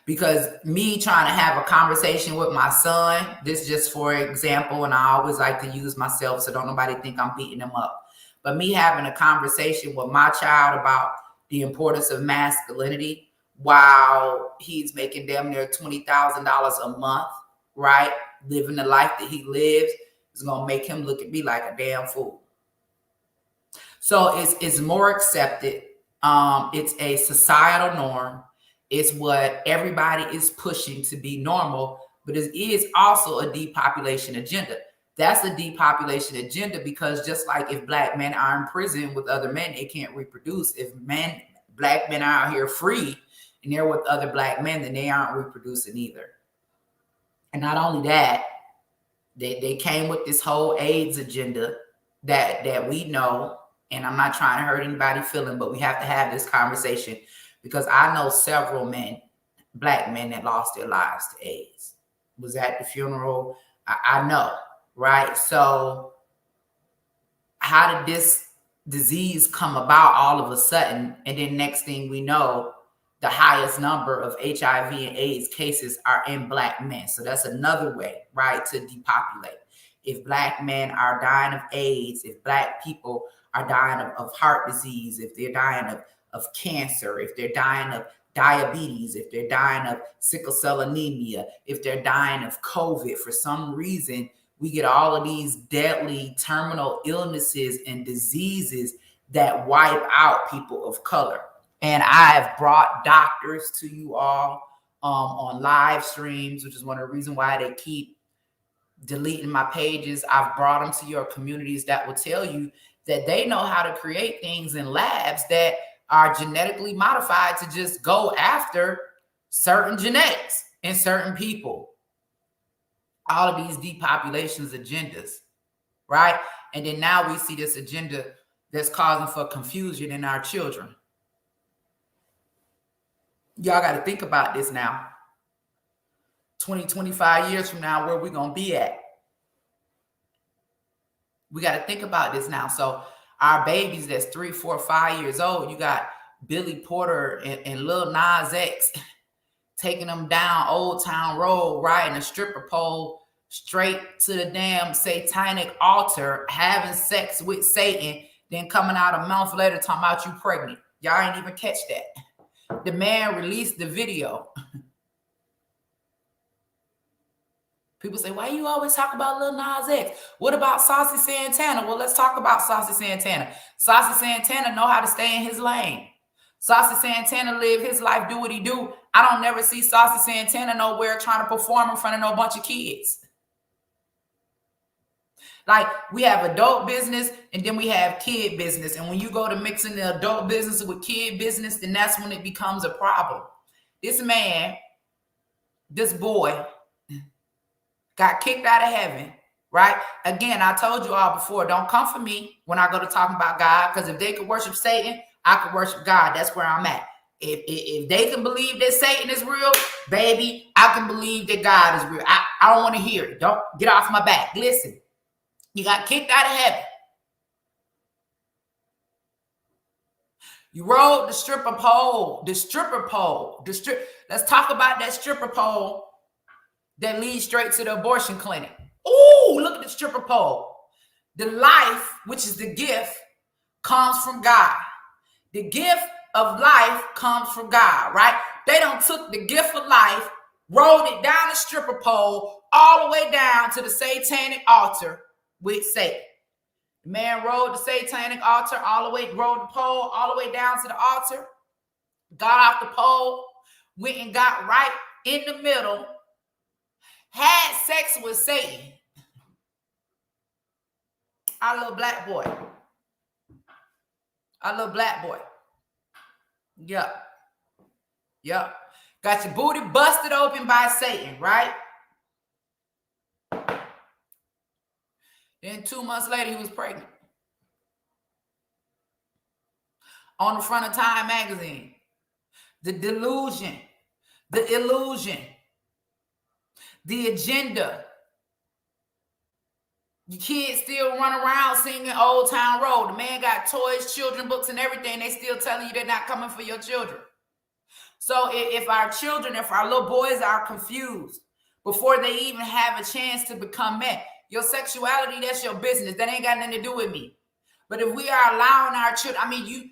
Because me trying to have a conversation with my son, this just for example, and I always like to use myself so don't nobody think I'm beating him up. But me having a conversation with my child about the importance of masculinity while he's making damn near $20,000 a month, right? Living the life that he lives is going to make him look at me like a damn fool. So it's more accepted. It's a societal norm. It's what everybody is pushing to be normal, but it is also a depopulation agenda. That's a depopulation agenda because just like if Black men are in prison with other men, they can't reproduce. If Black men are out here free and they're with other Black men, then they aren't reproducing either. And not only that, they came with this whole AIDS agenda that we know, and I'm not trying to hurt anybody's feeling, but we have to have this conversation because I know several men, Black men, that lost their lives to AIDS. Was at the funeral. I know, right? So how did this disease come about all of a sudden? And then next thing we know, the highest number of HIV and AIDS cases are in Black men. So that's another way, right, to depopulate. if Black men are dying of AIDS, if Black people are dying of heart disease, if they're dying of cancer, if they're dying of diabetes, if they're dying of sickle cell anemia, if they're dying of COVID, for some reason, we get all of these deadly terminal illnesses and diseases that wipe out people of color. And I've brought doctors to you all on live streams, which is one of the reasons why they keep deleting my pages. I've brought them to your communities that will tell you that they know how to create things in labs that are genetically modified to just go after certain genetics in certain people. All of these depopulations agendas, right? And then now we see this agenda that's causing for confusion in our children. Y'all got to think about this now. 20, 25 years from now, where we going to be at? We got to think about this now. So our babies that's 3, 4, 5 years old, you got Billy Porter and Lil Nas X taking them down Old Town Road, riding a stripper pole straight to the damn satanic altar, having sex with Satan, then coming out a month later talking about you pregnant. Y'all ain't even catch that. The man released the video. People say, why you always talk about Lil Nas X? What about Saucy Santana? Well, let's talk about Saucy Santana. Saucy Santana know how to stay in his lane. Saucy Santana live his life, do what he do. I don't never see Saucy Santana nowhere trying to perform in front of no bunch of kids. Like, we have adult business and then we have kid business. And when you go to mixing the adult business with kid business, then that's when it becomes a problem. This man, this boy, got kicked out of heaven, right? Again, I told you all before, don't come for me when I go to talking about God, because if they could worship Satan, I could worship God. That's where I'm at. If they can believe that Satan is real, baby, I can believe that God is real. I don't want to hear it. Don't get off my back. Listen, you got kicked out of heaven. You rode the stripper pole, let's talk about that stripper pole that leads straight to the abortion clinic. Ooh, look at the stripper pole. The life, which is the gift, comes from God. The gift of life comes from God, right? They done took the gift of life, rolled it down the stripper pole, all the way down to the satanic altar with Satan. The man rolled the satanic altar all the way, rolled the pole all the way down to the altar, got off the pole, went and got right in the middle, had sex with Satan. Our little black boy. Our little black boy. Yup. Yup. Got your booty busted open by Satan, right? Then 2 months later, he was pregnant. On the front of Time magazine. The delusion. The illusion. The agenda. Your kids still run around singing Old Town Road. The man got toys, children books, and everything. They still telling you they're not coming for your children. So if our children, if our little boys are confused before they even have a chance to become men, your sexuality, that's your business. That ain't got nothing to do with me. But if we are allowing our children,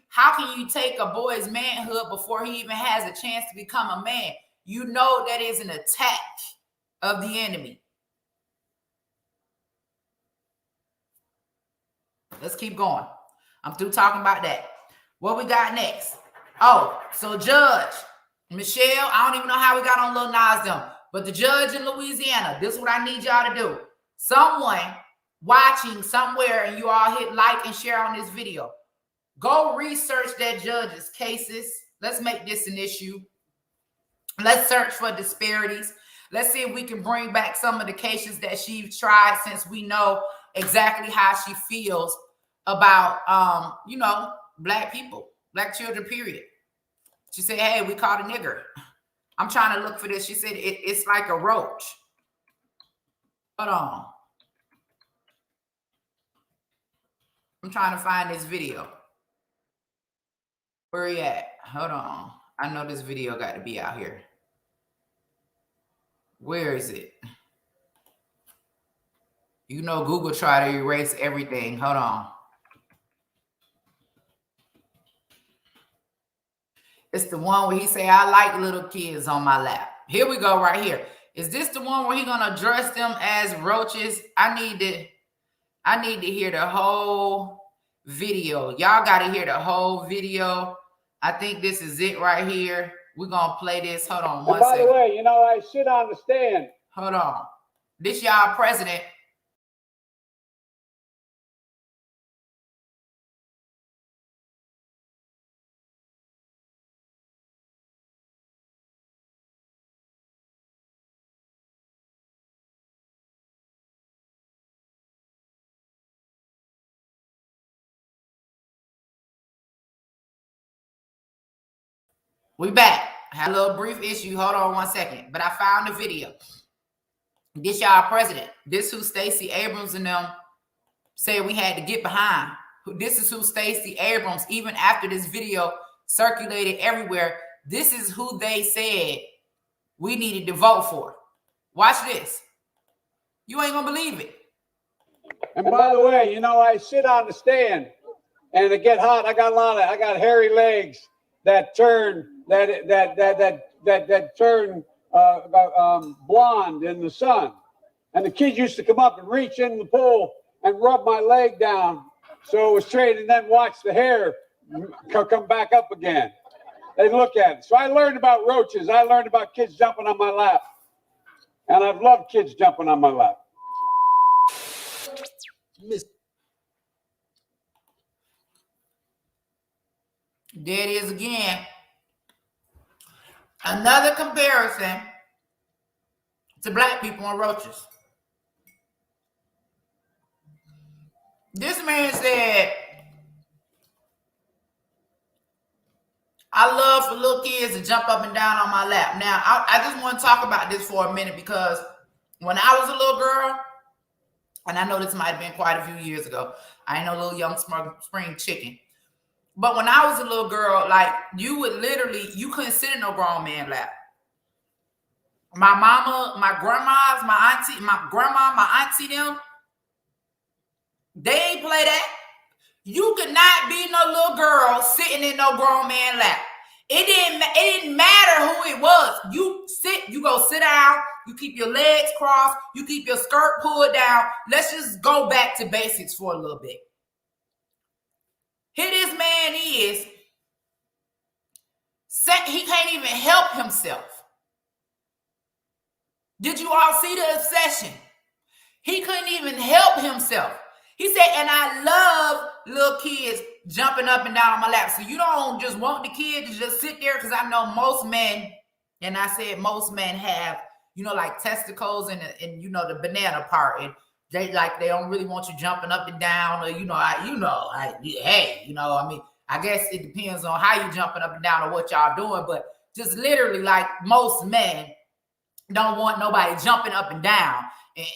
how can you take a boy's manhood before he even has a chance to become a man? You know that is an attack of the enemy. Let's keep going. I'm through talking about that. What we got next? Oh, so Judge Michelle, I don't even know how we got on Lil Nas them, but the judge in Louisiana, this is what I need y'all to do. Someone watching somewhere and you all hit like and share on this video. Go research that judge's cases. Let's make this an issue. Let's search for disparities. Let's see if we can bring back some of the cases that she's tried, since we know exactly how she feels about, black people, black children, period. She said, hey, we caught a nigger. I'm trying to look for this. She said, it's like a roach. Hold on. I'm trying to find this video. Where he at? Hold on. I know this video got to be out here. Where is it? You know, Google try to erase everything. Hold on. It's the one where he say, I like little kids on my lap. Here we go right here. Is this the one where he gonna address them as roaches? I need to hear the whole video. Y'all gotta hear the whole video. I think this is it right here. We're gonna play this. Hold on one second.
By the way, you know, I sit on the stand.
Hold on. This y'all president. We back. Had a little brief issue. Hold on one second. But I found the video. This y'all president. This who Stacy Abrams and them said we had to get behind. This is who Stacy Abrams, even after this video circulated everywhere, this is who they said we needed to vote for. Watch this. You ain't gonna believe it.
And by the way, you know, I sit on the stand and it get hot. I got hairy legs that turn turn blonde in the sun. And the kids used to come up and reach in the pool and rub my leg down so it was straight, and then watch the hair come back up again. They look at it. So I learned about roaches. I learned about kids jumping on my lap. And I've loved kids jumping on my lap.
There it is again. Another comparison to black people and roaches. This man said, I love for little kids to jump up and down on my lap. Now, I just want to talk about this for a minute because when I was a little girl, and I know this might have been quite a few years ago, I ain't no little young spring chicken. But when I was a little girl, like you couldn't sit in no grown man lap. My mama, my grandmas, my auntie, them, they ain't play that. You could not be no little girl sitting in no grown man lap. It didn't matter who it was. You go sit down, you keep your legs crossed, you keep your skirt pulled down. Let's just go back to basics for a little bit. Here this man is, he can't even help himself. Did you all see the obsession? He couldn't even help himself. He said, and I love little kids jumping up and down on my lap. So you don't just want the kid to just sit there, because I know most men, and I said most men have, you know, like testicles and you know, the banana part, and they don't really want you jumping up and down, or hey, you know, I mean, I guess it depends on how you jumping up and down or what y'all doing, but just literally like most men don't want nobody jumping up and down.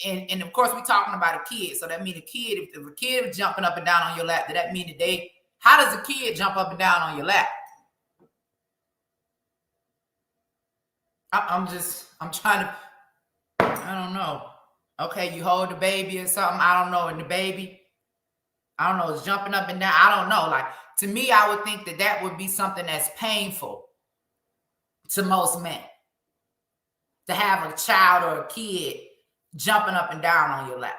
And of course, we're talking about a kid. So that means a kid, if a kid is jumping up and down on your lap, does that mean that how does a kid jump up and down on your lap? I'm trying to, I don't know. Okay, you hold the baby or something, I don't know, and the baby, I don't know, is jumping up and down, I don't know. Like, to me, I would think that would be something that's painful to most men, to have a child or a kid jumping up and down on your lap.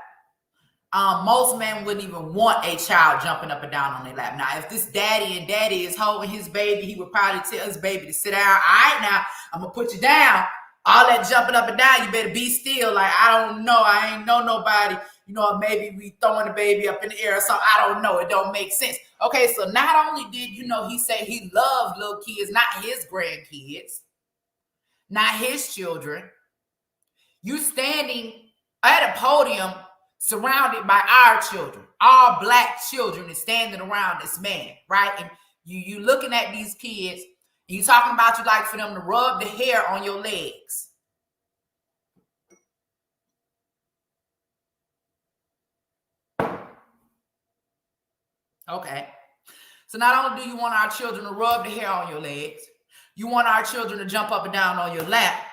Most men wouldn't even want a child jumping up and down on their lap. Now, if this daddy is holding his baby, he would probably tell his baby to sit down. All right, now, I'm going to put you down. All that jumping up and down, you better be still. Like, I don't know. I ain't know nobody. You know, maybe we throwing the baby up in the air or something. I don't know. It don't make sense. Okay, so not only did, you know, he say he loved little kids, not his grandkids, not his children. You standing at a podium surrounded by our children. All black children is standing around this man, right? And you looking at these kids, and you talking about you like for them to rub the hair on your legs. Okay. So not only do you want our children to rub the hair on your legs, you want our children to jump up and down on your lap.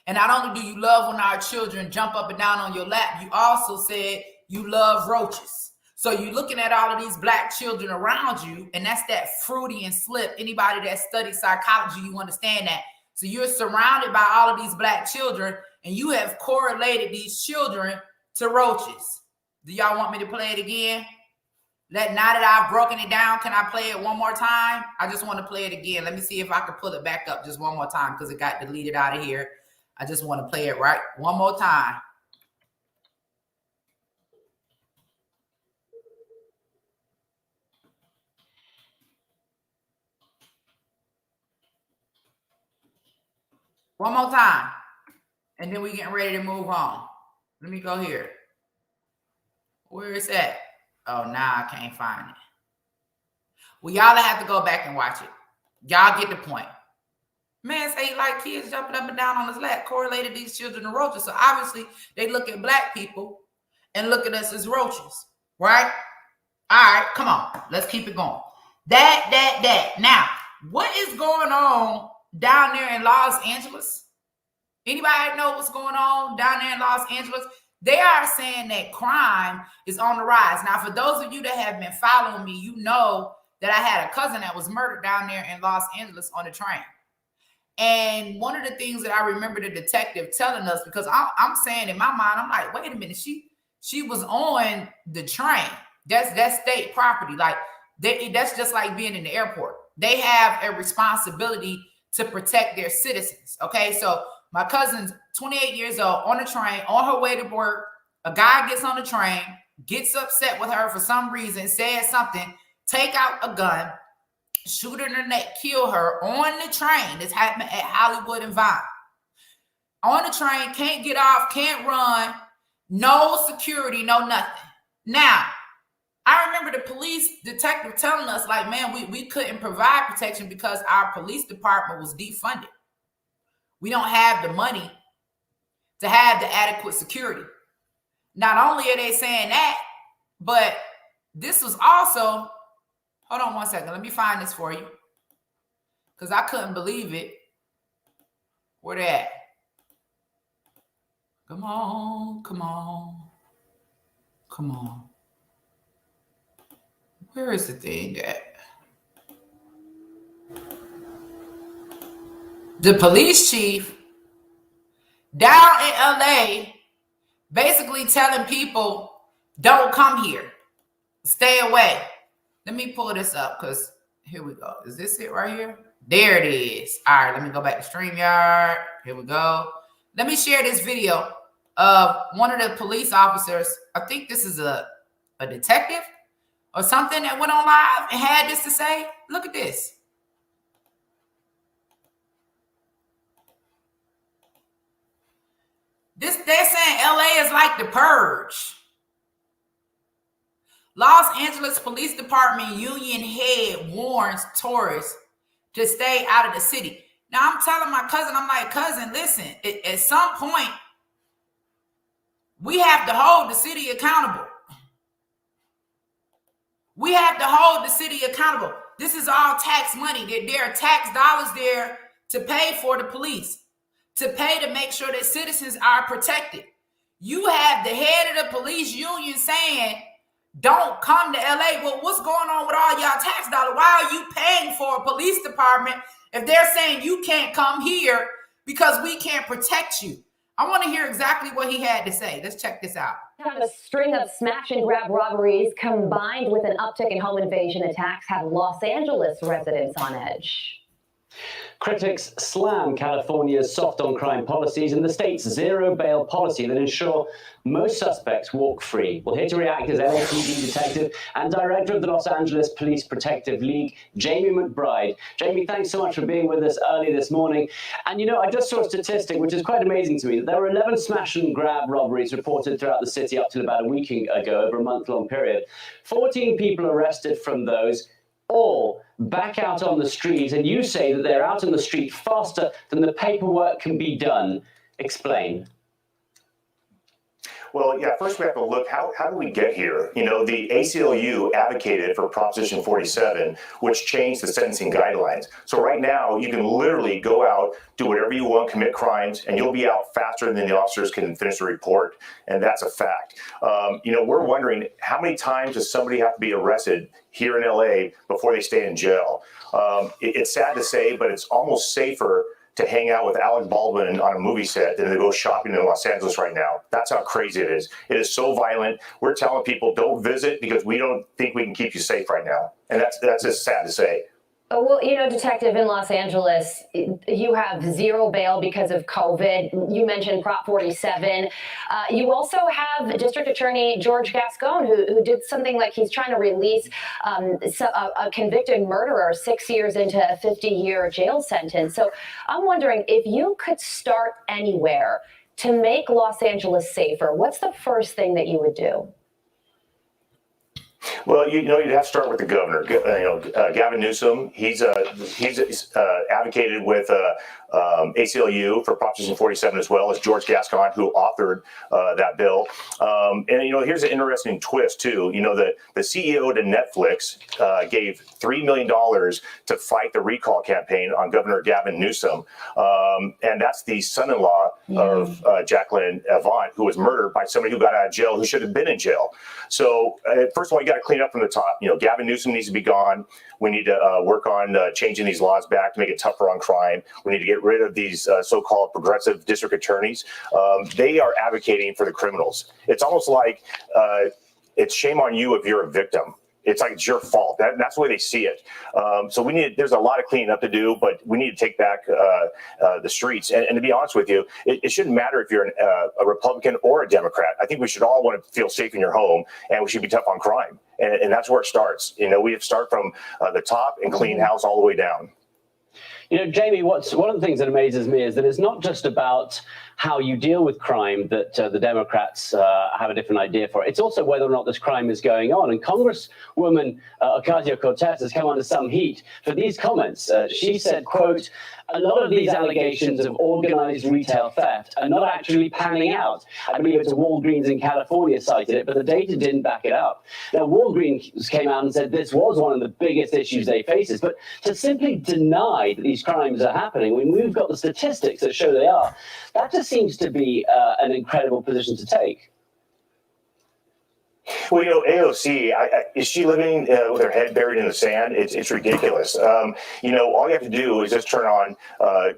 And not only do you love when our children jump up and down on your lap, you also said you love roaches. So you're looking at all of these black children around you, and that's that Freudian slip. Anybody that studies psychology, you understand that. So you're surrounded by all of these black children, and you have correlated these children to roaches. Do y'all want me to play it again? Now that I've broken it down, can I play it one more time? I just want to play it again. Let me see if I can pull it back up just one more time because it got deleted out of here. I just want to play it right one more time. One more time. And then we getting ready to move on. Let me go here. Where is that? Oh, now I can't find it. Well, y'all have to go back and watch it. Y'all get the point. Man say he like kids jumping up and down on his lap, correlated these children to roaches. So obviously they look at black people and look at us as roaches, right? All right, come on. Let's keep it going. That. Now, what is going on down there in Los Angeles? Anybody know what's going on down there in Los Angeles? They are saying that crime is on the rise. Now, for those of you that have been following me, you know that I had a cousin that was murdered down there in Los Angeles on the train. And one of the things that I remember the detective telling us, because I'm saying in my mind, I'm like, wait a minute, she was on the train. That's state property. Like that's just like being in the airport. They have a responsibility to protect their citizens. Okay, so my cousin's 28 years old on the train, on her way to work. A guy gets on the train, gets upset with her for some reason, says something, take out a gun, shoot her in the neck, kill her on the train. This happened at Hollywood and Vine. On the train, can't get off, can't run, no security, no nothing. Now, I remember the police detective telling us, like, man, we couldn't provide protection because our police department was defunded. We don't have the money to have the adequate security. Not only are they saying that, but this was also, hold on one second. Let me find this for you. Because I couldn't believe it. Where they at? Come on, come on. Come on. Where is the thing at? The police chief down in LA basically telling people, don't come here. Stay away. Let me pull this up because here we go. Is this it right here? There it is. All right, let me go back to StreamYard. Here we go. Let me share this video of one of the police officers. I think this is a detective or something that went on live and had this to say. Look at this. They're saying LA is like the purge. Los Angeles Police Department union head warns tourists to stay out of the city. Now I'm telling my cousin, I'm like, cousin, listen, at some point, we have to hold the city accountable. We have to hold the city accountable. This is all tax money. There are tax dollars there to pay for the police, to pay to make sure that citizens are protected. You have the head of the police union saying, don't come to LA. Well, what's going on with all y'all tax dollars? Why are you paying for a police department if they're saying you can't come here because we can't protect you? I want to hear exactly what he had to say. Let's check this out.
A string of smash and grab robberies combined with an uptick in home invasion attacks have Los Angeles residents on edge.
Critics slam California's soft on crime policies and the state's zero bail policy that ensure most suspects walk free. Well, here to react is LAPD detective and director of the Los Angeles Police Protective League, Jamie McBride. Jamie, thanks so much for being with us early this morning. And you know, I just saw a statistic which is quite amazing to me. There were 11 smash and grab robberies reported throughout the city up till about a week ago, over a month-long period. 14 people arrested from those, all back out on the street, and you say that they're out on the street faster than the paperwork can be done. Explain.
Well, yeah, first we have to look, how do we get here? You know, the ACLU advocated for Proposition 47, which changed the sentencing guidelines. So right now, you can literally go out, do whatever you want, commit crimes, and you'll be out faster than the officers can finish the report. And that's a fact. You know, we're wondering, how many times does somebody have to be arrested here in LA before they stay in jail? It's sad to say, but it's almost safer to hang out with Alec Baldwin on a movie set than to go shopping in Los Angeles right now. That's how crazy it is. It is so violent. We're telling people don't visit because we don't think we can keep you safe right now. And that's just sad to say.
Well, you know, Detective, in Los Angeles, you have zero bail because of COVID. You mentioned Prop 47. You also have District Attorney George Gascon, who did something like he's trying to release a convicted murderer 6 years into a 50-year jail sentence. So I'm wondering, if you could start anywhere to make Los Angeles safer, what's the first thing that you would do?
Well, you know, you'd have to start with the governor. Gavin Newsom. He's advocated with ACLU for Proposition 47 as well as George Gascon, who authored that bill. And you know, here's an interesting twist too. You know, the CEO to Netflix gave $3 million to fight the recall campaign on Governor Gavin Newsom, and that's the son-in-law of Jacqueline Avant, who was murdered by somebody who got out of jail who should have been in jail. So first of all, you got to clean up from the top. You know, Gavin Newsom needs to be gone. We need to work on changing these laws back to make it tougher on crime. We need to get rid of these so-called progressive district attorneys. They are advocating for the criminals. It's almost like it's shame on you if you're a victim. It's like it's your fault. That's the way they see it. So there's a lot of cleaning up to do, but we need to take back the streets. And to be honest with you, it shouldn't matter if you're a Republican or a Democrat. I think we should all want to feel safe in your home, and we should be tough on crime. And that's where it starts. You know, we have to start from the top and clean house all the way down.
You know, Jamie, one of the things that amazes me is that it's not just about how you deal with crime that the Democrats have a different idea for. It's also whether or not this crime is going on. And Congresswoman Ocasio-Cortez has come under some heat for these comments. She said, quote, "A lot of these allegations of organized retail theft are not actually panning out." I believe it's Walgreens in California cited it, but the data didn't back it up. Now, Walgreens came out and said this was one of the biggest issues they face. But to simply deny that these crimes are happening, when we've got the statistics that show they are, that just seems to be an incredible position to take.
Well, you know, AOC, is she living with her head buried in the sand? It's ridiculous. You know, all you have to do is just turn on,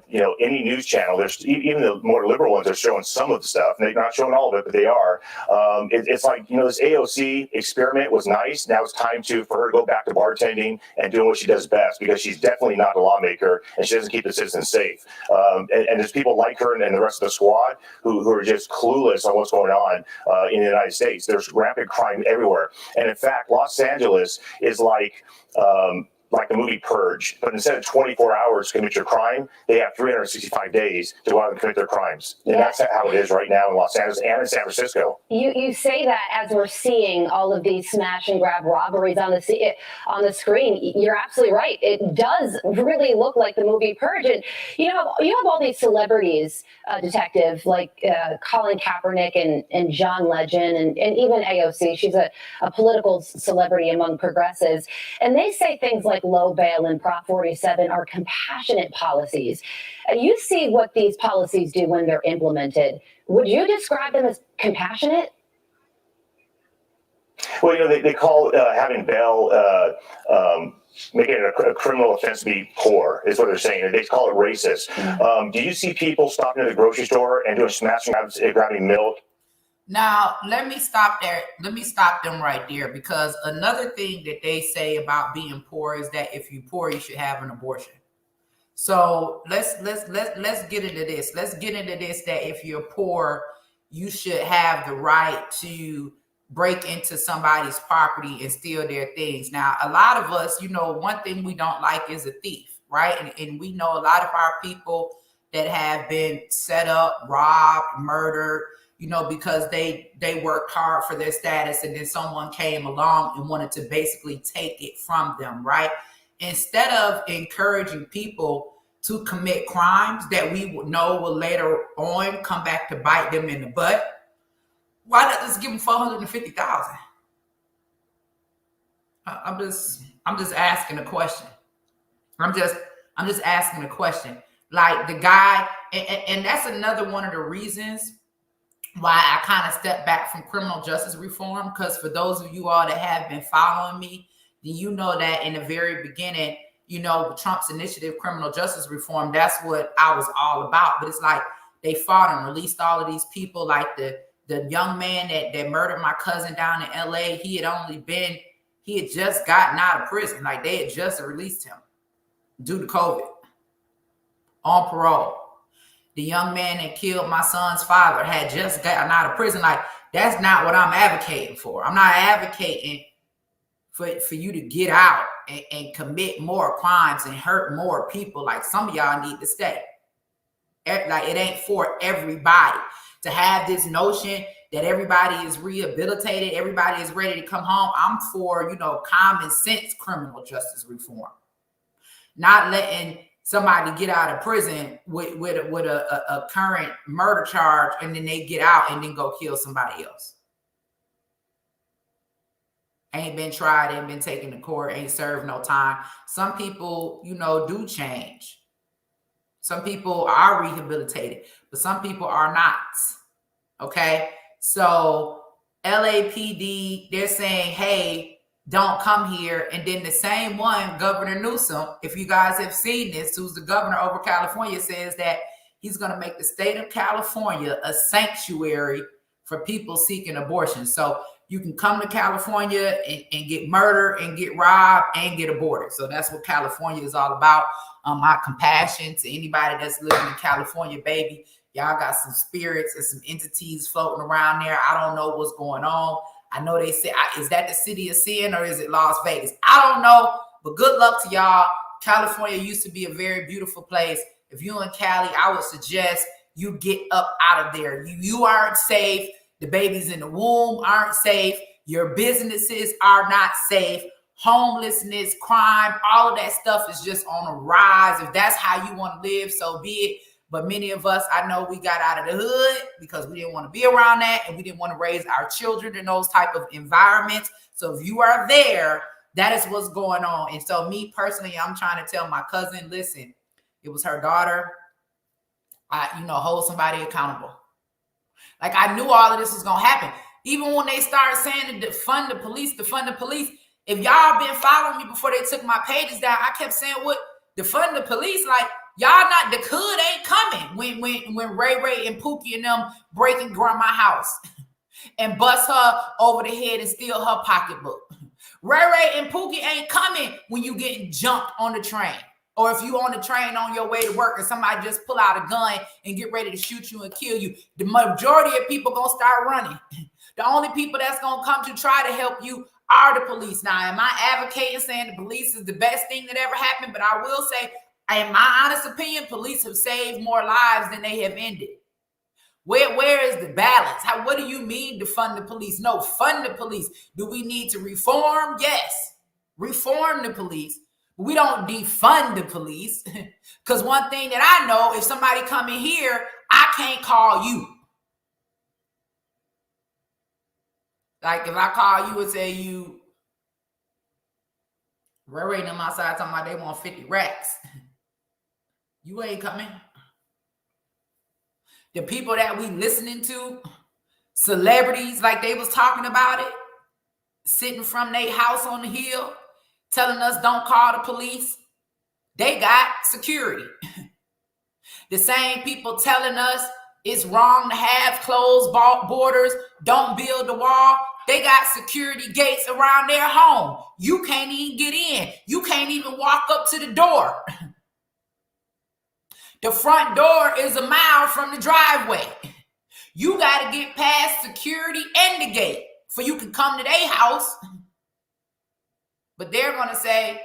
you know, any news channel. There's even the more liberal ones are showing some of the stuff. And they're not showing all of it, but they are. It's like, you know, this AOC experiment was nice. Now it's time for her to go back to bartending and doing what she does best, because she's definitely not a lawmaker and she doesn't keep the citizens safe. And there's people like her and the rest of the squad who are just clueless on what's going on in the United States. There's rampant crime everywhere. And in fact, Los Angeles is like the movie Purge, but instead of 24 hours to commit your crime, they have 365 days to go out and commit their crimes. And that's how it is right now in Los Angeles and in San Francisco.
You say that as we're seeing all of these smash and grab robberies on the screen. You're absolutely right. It does really look like the movie Purge. And you have all these celebrities, Detective, like Colin Kaepernick and John Legend and even AOC. She's a political celebrity among progressives. And they say things like low bail and Prop 47 are compassionate policies. You see what these policies do when they're implemented. Would you describe them as compassionate?
Well, you know, they call having bail, making it a criminal offense to be poor, is what they're saying. They call it racist. Do you see people stopping at the grocery store and doing smash and grabs, grabbing milk?
Now, let me stop there. Let me stop them right there, because another thing that they say about being poor is that if you're poor, you should have an abortion. So let's get into this. Let's get into this, that if you're poor, you should have the right to break into somebody's property and steal their things. Now, a lot of us, you know, one thing we don't like is a thief, right? And we know a lot of our people that have been set up, robbed, murdered, you know, because they worked hard for their status, and then someone came along and wanted to basically take it from them, right? Instead of encouraging people to commit crimes that we know will later on come back to bite them in the butt, Why not just give them 450,000? I'm just asking a question. I'm just asking a question. Like the guy, and that's another one of the reasons why I kind of stepped back from criminal justice reform. Because for those of you all that have been following me, then you know that in the very beginning, you know, Trump's initiative, criminal justice reform, that's what I was all about. But it's like they fought and released all of these people, like the young man that murdered my cousin down in LA. He had just gotten out of prison. Like they had just released him due to COVID on parole. The young man that killed my son's father had just gotten out of prison. Like that's not what I'm advocating for. I'm not advocating for you to get out and commit more crimes and hurt more people. Like some of y'all need to stay. Like it ain't for everybody to have this notion that everybody is rehabilitated, everybody is ready to come home. I'm for, you know, common sense criminal justice reform. Not letting somebody get out of prison with a current murder charge and then they get out and then go kill somebody else. Ain't been tried, ain't been taken to court, ain't served no time. Some people, you know, do change. Some people are rehabilitated, but some people are not. Okay? So LAPD, they're saying, hey, don't come here. And then the same one, Governor Newsom, if you guys have seen this, who's the governor over California, says that he's going to make the state of California a sanctuary for people seeking abortion. So you can come to California and get murdered and get robbed and get aborted. So that's what California is all about. My compassion to anybody that's living in California, baby. Y'all got some spirits and some entities floating around there. I don't know what's going on. I know they say, is that the city of sin or is it Las Vegas? I don't know, but good luck to y'all. California used to be a very beautiful place. If you're in Cali, I would suggest you get up out of there. You aren't safe. The babies in the womb aren't safe. Your businesses are not safe. Homelessness, crime, all of that stuff is just on a rise. If that's how you want to live, so be it. But many of us, I know we got out of the hood because we didn't want to be around that and we didn't want to raise our children in those type of environments. So if you are there, that is what's going on. And so me personally, I'm trying to tell my cousin, listen, it was her daughter. Hold somebody accountable. Like I knew all of this was going to happen. Even when they started saying to defund the police. If y'all been following me before they took my pages down, I kept saying, what, defund the police? Like, y'all not, the hood ain't coming when Ray and Pookie and them break and grandma's house and bust her over the head and steal her pocketbook. Ray and Pookie ain't coming when you getting jumped on the train. Or if you on the train on your way to work and somebody just pull out a gun and get ready to shoot you and kill you. The majority of people gonna start running. The only people that's gonna come to try to help you are the police. Now, am I advocating saying the police is the best thing that ever happened? But I will say, in my honest opinion, police have saved more lives than they have ended. Where is the balance? What do you mean defund the police? No, fund the police. Do we need to reform? Yes. Reform the police. We don't defund the police. Because one thing that I know, if somebody come in here, I can't call you. Like if I call you and say you, Ray them outside talking about they want 50 racks. You ain't coming. The people that we listening to, celebrities, like they was talking about it, sitting from their house on the hill, telling us don't call the police. They got security. The same people telling us it's wrong to have closed borders, don't build the wall. They got security gates around their home. You can't even get in. You can't even walk up to the door. The front door is a mile from the driveway. You got to get past security and the gate for you can come to their house. But they're going to say,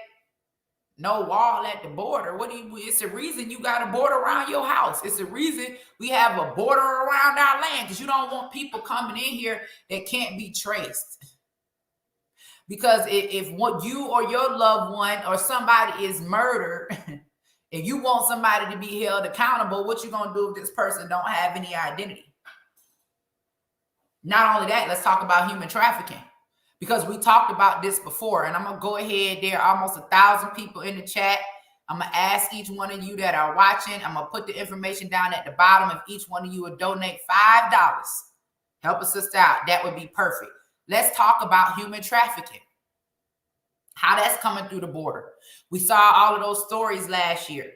no wall at the border. It's a reason you got a border around your house. It's a reason we have a border around our land because you don't want people coming in here that can't be traced. Because if what you or your loved one or somebody is murdered and you want somebody to be held accountable, what you going to do if this person don't have any identity? Not only that, let's talk about human trafficking, because we talked about this before, and I'm going to go ahead. There are almost 1,000 people in the chat. I'm going to ask each one of you that are watching, I'm going to put the information down at the bottom. If each one of you would donate $5, help a sister out, that would be perfect. Let's talk about human trafficking, how that's coming through the border. We saw all of those stories last year.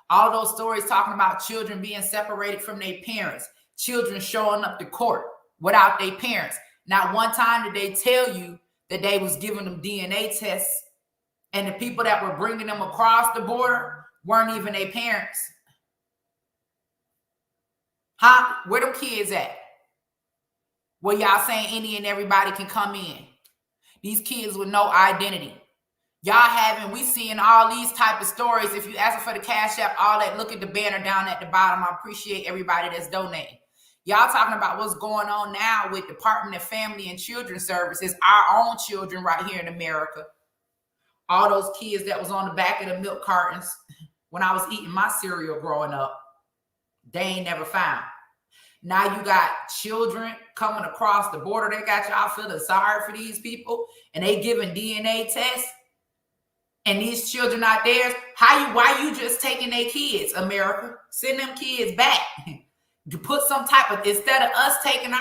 All of those stories talking about children being separated from their parents, children showing up to court without their parents. Not one time did they tell you that they was giving them DNA tests, and the people that were bringing them across the border weren't even their parents. Huh? Where them kids at? Well, y'all saying any and everybody can come in. These kids with no identity. Y'all we seeing all these type of stories. If you ask for the Cash App, all that, look at the banner down at the bottom. I appreciate everybody that's donating. Y'all talking about what's going on now with Department of Family and Children Services, our own children right here in America. All those kids that was on the back of the milk cartons when I was eating my cereal growing up, they ain't never found. Now you got children coming across the border. They got y'all feeling sorry for these people, and they giving DNA tests. And these children out there, why you just taking their kids, America? Send them kids back. To put some type of, instead of us taking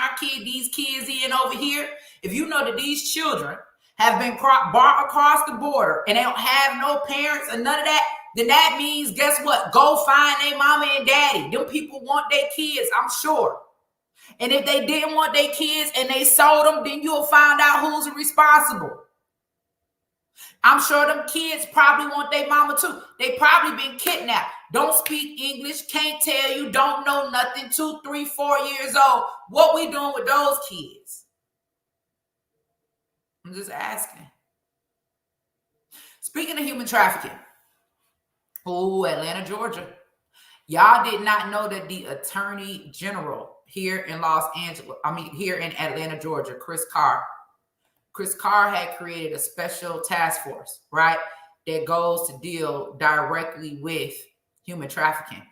these kids in over here, if you know that these children have been brought across the border and they don't have no parents or none of that, then that means, guess what? Go find their mama and daddy. Them people want their kids, I'm sure. And if they didn't want their kids and they sold them, then you'll find out who's responsible. I'm sure them kids probably want their mama too. They probably been kidnapped. Don't speak English, can't tell you, don't know nothing, 2, 3, 4 years old. What we doing with those kids? I'm just asking. Speaking of human trafficking, Atlanta, Georgia. Y'all did not know that the Attorney General here in Atlanta, Georgia, Chris Carr had created a special task force, right, that goes to deal directly with human trafficking.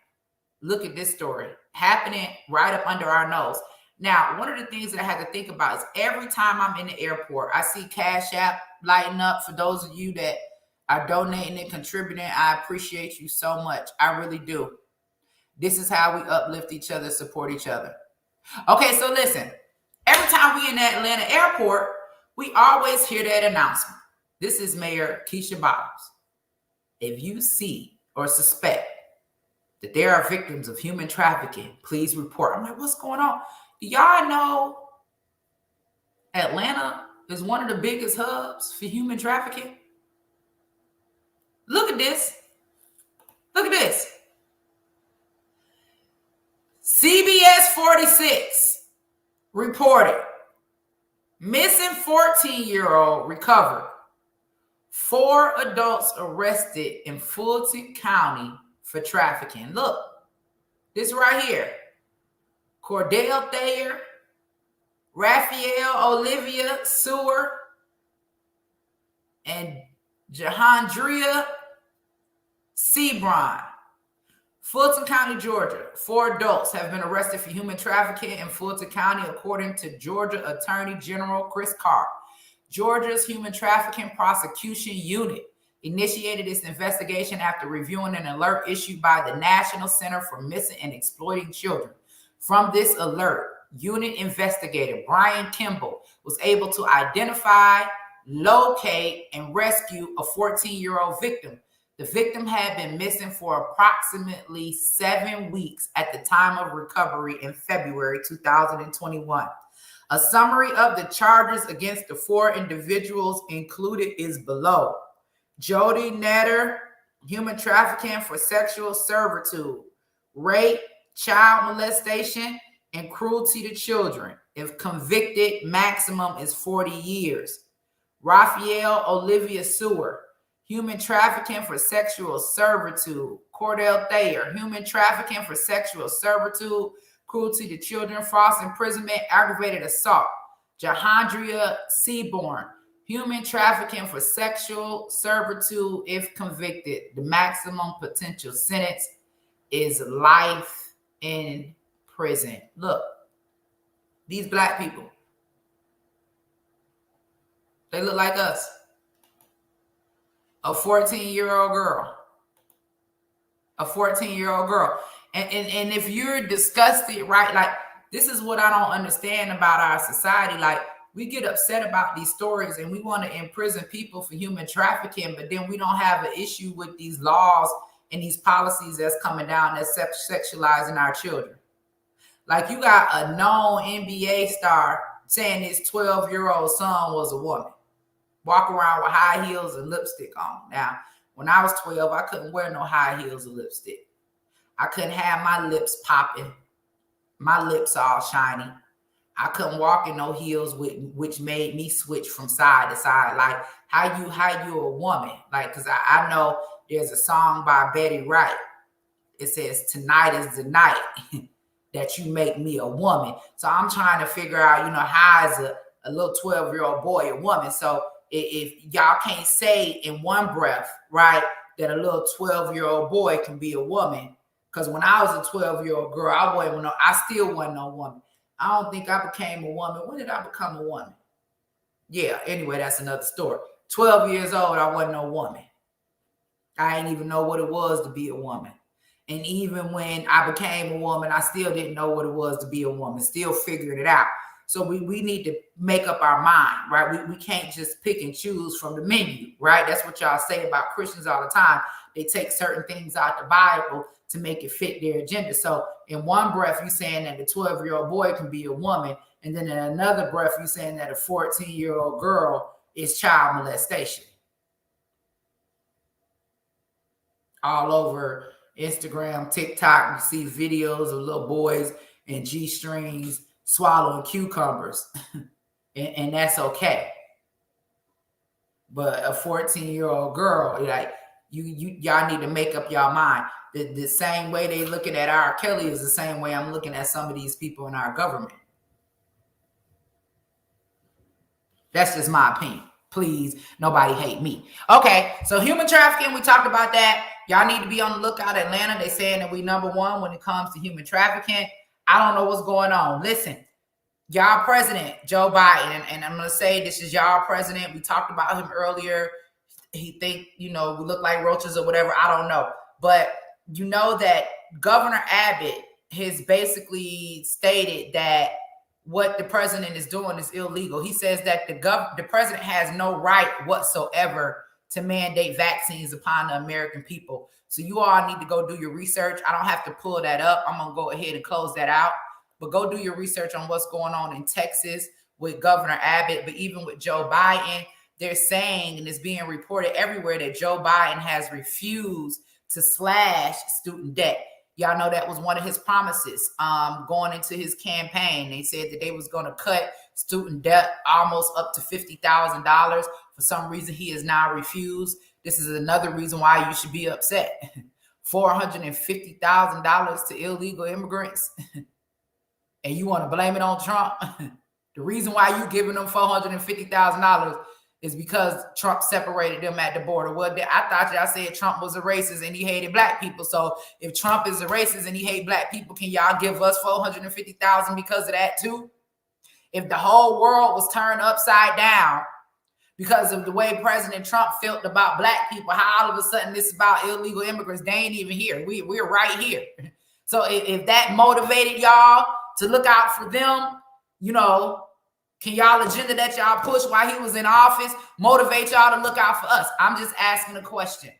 Look at this story happening right up under our nose. Now, one of the things that I have to think about is every time I'm in the airport, I see Cash App lighting up. For those of you that are donating and contributing, I appreciate you so much. I really do. This is how we uplift each other, support each other. Okay, so listen, every time we in the Atlanta airport, we always hear that announcement. This is Mayor Keisha Bottoms. If you see or suspect that there are victims of human trafficking, please report. I'm like, what's going on? Do y'all know Atlanta is one of the biggest hubs for human trafficking? Look at this. Look at this. CBS 46 reported missing 14-year-old recovered. 4 adults arrested in Fulton County for trafficking. Look, this right here. Cordell Thayer, Raphael Olivia Sewer, and Jahandria Sebron. Fulton County, Georgia. 4 adults have been arrested for human trafficking in Fulton County, according to Georgia Attorney General Chris Carr. Georgia's Human Trafficking Prosecution Unit initiated its investigation after reviewing an alert issued by the National Center for Missing and Exploiting Children. From this alert, unit investigator Brian Kimball was able to identify, locate, and rescue a 14-year-old victim. The victim had been missing for approximately 7 weeks at the time of recovery in February 2021. A summary of the charges against the 4 individuals included is below. Jody Netter, human trafficking for sexual servitude, rape, child molestation, and cruelty to children. If convicted, maximum is 40 years. Raphael Olivia Sewer, human trafficking for sexual servitude. Cordell Thayer, human trafficking for sexual servitude, cruelty to children, false imprisonment, aggravated assault. Jahandria Seaborn, human trafficking for sexual servitude. If convicted, the maximum potential sentence is life in prison. Look, these black people They look like us. A 14-year-old girl. A 14-year-old girl. And if you're disgusted, right? Like, this is what I don't understand about our society. Like, we get upset about these stories and we want to imprison people for human trafficking, but then we don't have an issue with these laws and these policies that's coming down that's sexualizing our children. Like, you got a known NBA star saying his 12-year-old son was a woman. Walk around with high heels and lipstick on. Now, when I was 12, I couldn't wear no high heels or lipstick. I couldn't have my lips popping, my lips all shiny. I couldn't walk in no heels, which made me switch from side to side. Like, how you a woman? Like, because I know there's a song by Betty Wright. It says, "Tonight is the night that you make me a woman." So I'm trying to figure out, how is a little 12-year-old boy a woman? So if y'all can't say in one breath, right, that a little 12-year-old boy can be a woman, because when I was a 12-year-old girl, I still wasn't no woman. I don't think I became a woman. When did I become a woman? Yeah, anyway, that's another story. 12 years old, I wasn't no woman. I didn't even know what it was to be a woman. And even when I became a woman, I still didn't know what it was to be a woman, still figuring it out. So we need to make up our mind, right? We can't just pick and choose from the menu, right? That's what y'all say about Christians all the time. They take certain things out the Bible to make it fit their agenda. So in one breath, you're saying that the 12-year-old boy can be a woman. And then in another breath, you're saying that a 14-year-old girl is child molestation. All over Instagram, TikTok, you see videos of little boys in G-strings swallowing cucumbers. and that's okay. But a 14-year-old girl, like, y'all need to make up y'all mind. The same way they looking at R. Kelly is the same way I'm looking at some of these people in our government. That's just my opinion. Please, nobody hate me. Okay, so human trafficking, we talked about that. Y'all need to be on the lookout. Atlanta, they saying that we #1 when it comes to human trafficking. I don't know what's going on. Listen, y'all president, Joe Biden, and I'm going to say this is y'all president. We talked about him earlier. He think, we look like roaches or whatever. I don't know. But you know that Governor Abbott has basically stated that what the president is doing is illegal. He says that the president has no right whatsoever to mandate vaccines upon the American people. So you all need to go do your research. I don't have to pull that up. I'm going to go ahead and close that out. But go do your research on what's going on in Texas with Governor Abbott, but even with Joe Biden. They're saying, and it's being reported everywhere, that Joe Biden has refused to slash student debt. Y'all know that was one of his promises going into his campaign. They said that they was going to cut student debt almost up to $50,000. For some reason, he has now refused. This is another reason why you should be upset. $450,000 to illegal immigrants. And you want to blame it on Trump? The reason why you giving them $450,000 is because Trump separated them at the border. Well, I thought y'all said Trump was a racist and he hated black people. So if Trump is a racist and he hates black people, can y'all give us $450,000 because of that too? If the whole world was turned upside down because of the way President Trump felt about black people, how all of a sudden this is about illegal immigrants? They ain't even here. We're right here. So if that motivated y'all to look out for them, can y'all agenda that y'all push while he was in office motivate y'all to look out for us? I'm just asking a question.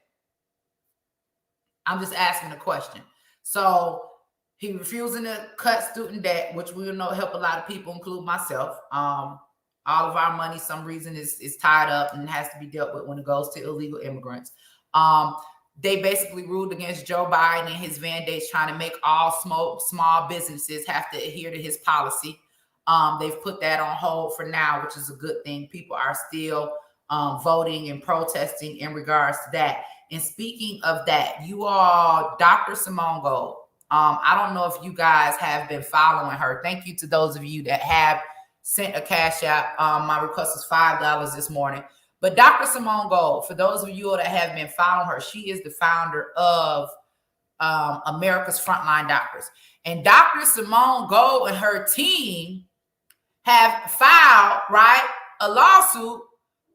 So he refusing to cut student debt, which we know help a lot of people, include myself. All of our money, some reason, is tied up and has to be dealt with when it goes to illegal immigrants. They basically ruled against Joe Biden and his mandates trying to make all small businesses have to adhere to his policy. They've put that on hold for now, which is a good thing. People are still voting and protesting in regards to that. And speaking of that, you all, Dr. Simone Gold, I don't know if you guys have been following her. Thank you to those of you that have sent a cash app. My request was $5 this morning. But Dr. Simone Gold, for those of you that have been following her, she is the founder of America's Frontline Doctors. And Dr. Simone Gold and her team have filed, a lawsuit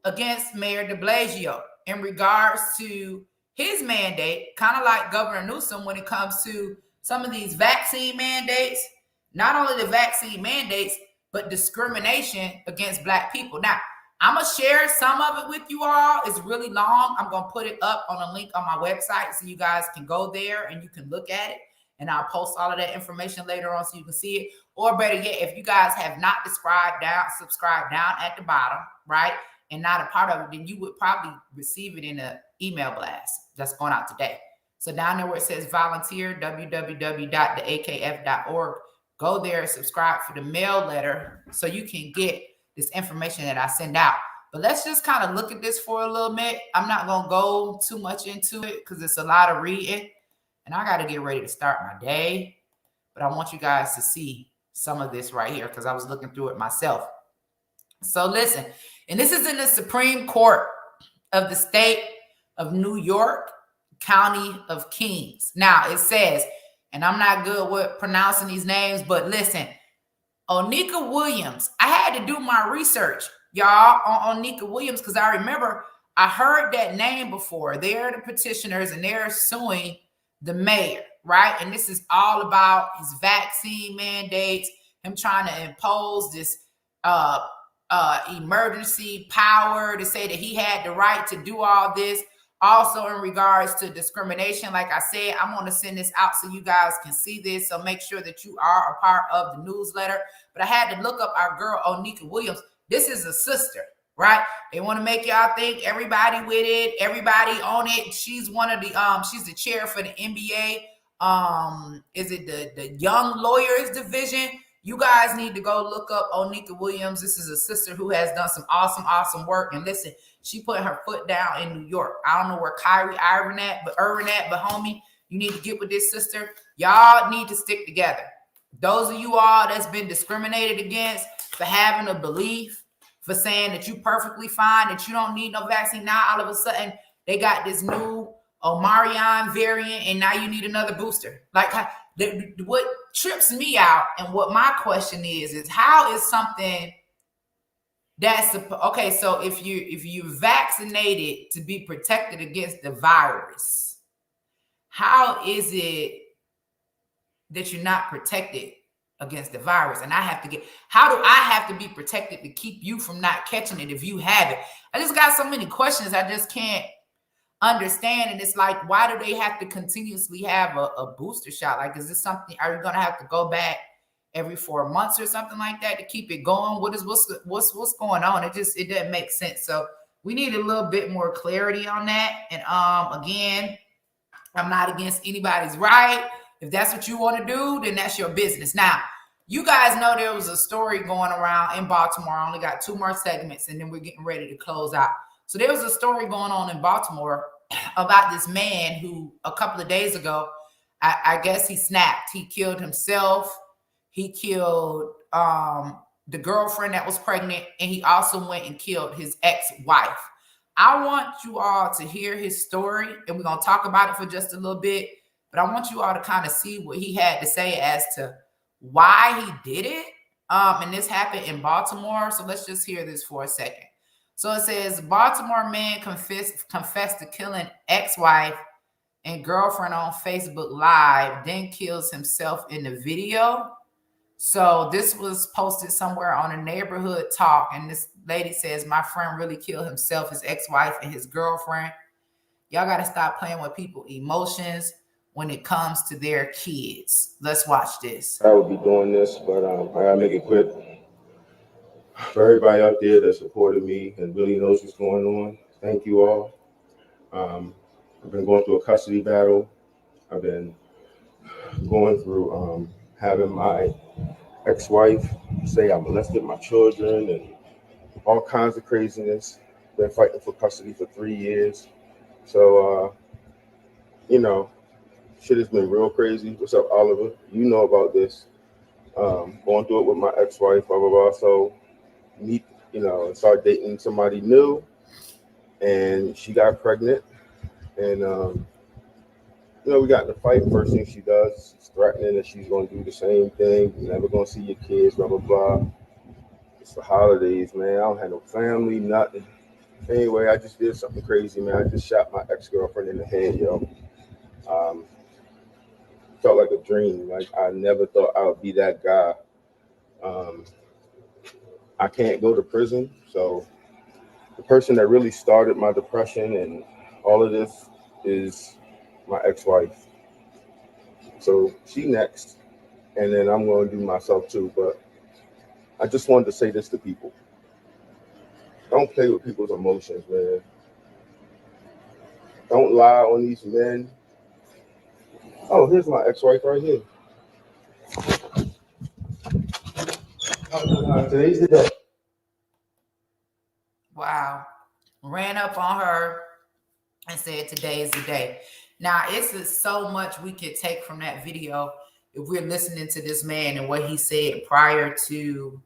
against Mayor Deblasio in regards to his mandate, kind of like Governor Newsom when it comes to some of these vaccine mandates, not only the vaccine mandates, but discrimination against Black people. Now, I'm going to share some of it with you all. It's really long. I'm going to put it up on a link on my website so you guys can go there and you can look at it. And I'll post all of that information later on so you can see it. Or better yet, if you guys have not subscribed down at the bottom, right, and not a part of it, then you would probably receive it in an email blast that's going out today. So down there where it says volunteer, www.theakf.org, go there, subscribe for the mail letter so you can get this information that I send out. But let's just kind of look at this for a little bit. I'm not going to go too much into it because it's a lot of reading. And I got to get ready to start my day. But I want you guys to see some of this right here because I was looking through it myself. So listen, and this is in the Supreme Court of the state of New York, County of Kings. Now it says, and I'm not good with pronouncing these names, but listen, Onika Williams. I had to do my research, y'all, on Onika Williams because I remember I heard that name before. They're the petitioners and they're suing the mayor, right? And this is all about his vaccine mandates, him trying to impose this emergency power to say that he had the right to do all this. Also in regards to discrimination, like I said, I'm going to send this out so you guys can see this. So make sure that you are a part of the newsletter. But I had to look up our girl, Onika Williams. This is a sister, right? They want to make y'all think everybody with it, everybody on it. She's one of the, she's the chair for the NBA. Is it the Young Lawyers Division? You guys need to go look up Onika Williams. This is a sister who has done some awesome work. And listen, she put her foot down in New York. I don't know where Kyrie Irving at, but homie, you need to get with this sister. Y'all need to stick together. Those of you all that's been discriminated against for having a belief, for saying that you perfectly fine, that you don't need no vaccine. Now all of a sudden they got this new Omarion variant, and now you need another booster. Like what trips me out, and what my question is how is something that's okay? So if you vaccinated to be protected against the virus, how is it that you're not protected against the virus? And how do I have to be protected to keep you from not catching it if you have it? I just got so many questions I just can't understand. And it's like, why do they have to continuously have a booster shot? Like, is this something, are you going to have to go back every 4 months or something like that to keep it going? What's going on? It doesn't make sense. So we need a little bit more clarity on that. And again, I'm not against anybody's right. If that's what you want to do, then that's your business. Now, you guys know there was a story going around in Baltimore. I only got 2 more segments and then we're getting ready to close out. So there was a story going on in Baltimore about this man who a couple of days ago, I guess he snapped. He killed himself. He killed the girlfriend that was pregnant, and he also went and killed his ex-wife. I want you all to hear his story, and we're going to talk about it for just a little bit, but I want you all to kind of see what he had to say as to why he did it. And this happened in Baltimore. So let's just hear this for a second. So it says, Baltimore man confessed to killing ex-wife and girlfriend on Facebook Live, then kills himself in the video. So this was posted somewhere on a neighborhood talk. And this lady says, my friend really killed himself, his ex-wife, and his girlfriend. Y'all got to stop playing with people's emotions when it comes to their kids. Let's watch this.
I would be doing this, but I got to make it quick. For everybody out there that supported me and really knows what's going on, thank you all. I've been going through a custody battle. I've been going through having my ex-wife say I molested my children and all kinds of craziness. Been fighting for custody for 3 years. So, shit has been real crazy. What's up, Oliver? You know about this. Going through it with my ex-wife, blah, blah, blah. So, start dating somebody new, and she got pregnant, and we got in a fight. First thing she does is threatening that she's going to do the same thing. You're never going to see your kids, blah blah blah. It's the holidays, man. I don't have no family, nothing. Anyway, I just did something crazy, man. I just shot my ex-girlfriend in the head, yo. Felt like a dream. Like, I never thought I would be that guy. I can't go to prison, so the person that really started my depression and all of this is my ex-wife. So she next, and then I'm going to do myself too. But I just wanted to say this to people. Don't play with people's emotions, man. Don't lie on these men. Oh, here's my ex-wife right here. Today's the day.
Wow. Ran up on her and said today is the day. Now, it's so much we could take from that video if we're listening to this man and what he said prior to,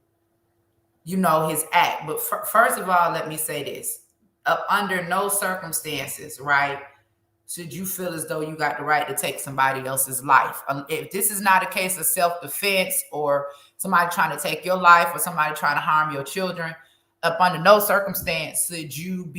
you know, his act. But first of all, let me say this. Under no circumstances, right, should you feel as though you got the right to take somebody else's life. If this is not a case of self-defense or somebody trying to take your life or somebody trying to harm your children, up under no circumstance should you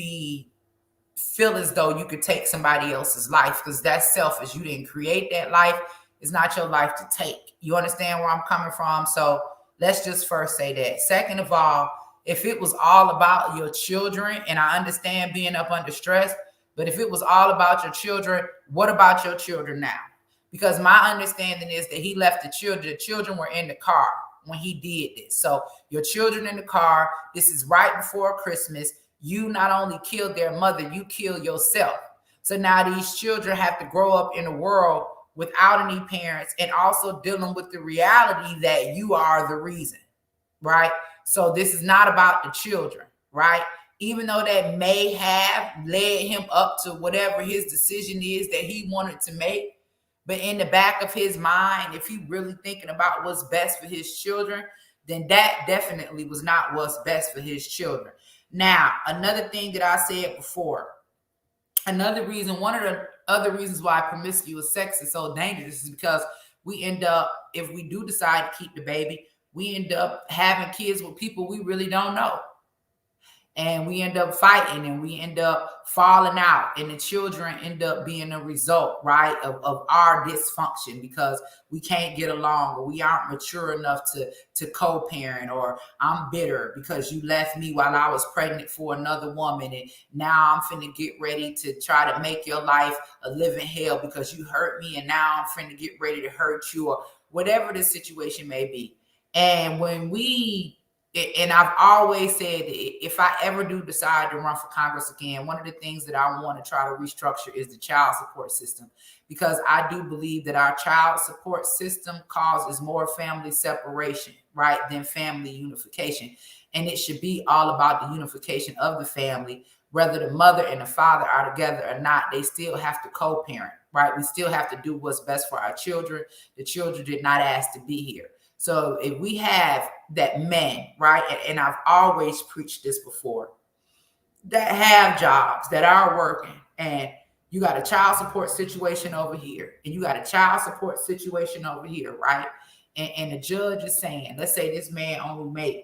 feel as though you could take somebody else's life, because that's selfish. You didn't create that life. It's not your life to take. You understand where I'm coming from? So let's just first say that. Second of all, if it was all about your children, and I understand being up under stress, but if it was all about your children, what about your children now? Because my understanding is that he left the children were in the car when he did this. So your children in the car, this is right before Christmas. You not only killed their mother, you killed yourself. So now these children have to grow up in a world without any parents and also dealing with the reality that you are the reason, right? So this is not about the children, right? Even though that may have led him up to whatever his decision is that he wanted to make, but in the back of his mind, if he really thinking about what's best for his children, then that definitely was not what's best for his children. Now, another thing that I said before, one of the other reasons why promiscuous sex is so dangerous is because we end up, if we do decide to keep the baby, we end up having kids with people we really don't know. And we end up fighting and we end up falling out, and the children end up being a result, right, of our dysfunction because we can't get along, or we aren't mature enough to co-parent, or I'm bitter because you left me while I was pregnant for another woman, and now I'm finna get ready to try to make your life a living hell because you hurt me, and now I'm finna get ready to hurt you, or whatever the situation may be. And and I've always said that if I ever do decide to run for Congress again, one of the things that I want to try to restructure is the child support system, because I do believe that our child support system causes more family separation, right, than family unification. And it should be all about the unification of the family. Whether the mother and the father are together or not, they still have to co-parent, right? We still have to do what's best for our children. The children did not ask to be here. So if we have that men, right, and I've always preached this before, that have jobs, that are working, and you got a child support situation over here, and you got a child support situation over here, right? And the judge is saying, let's say this man only made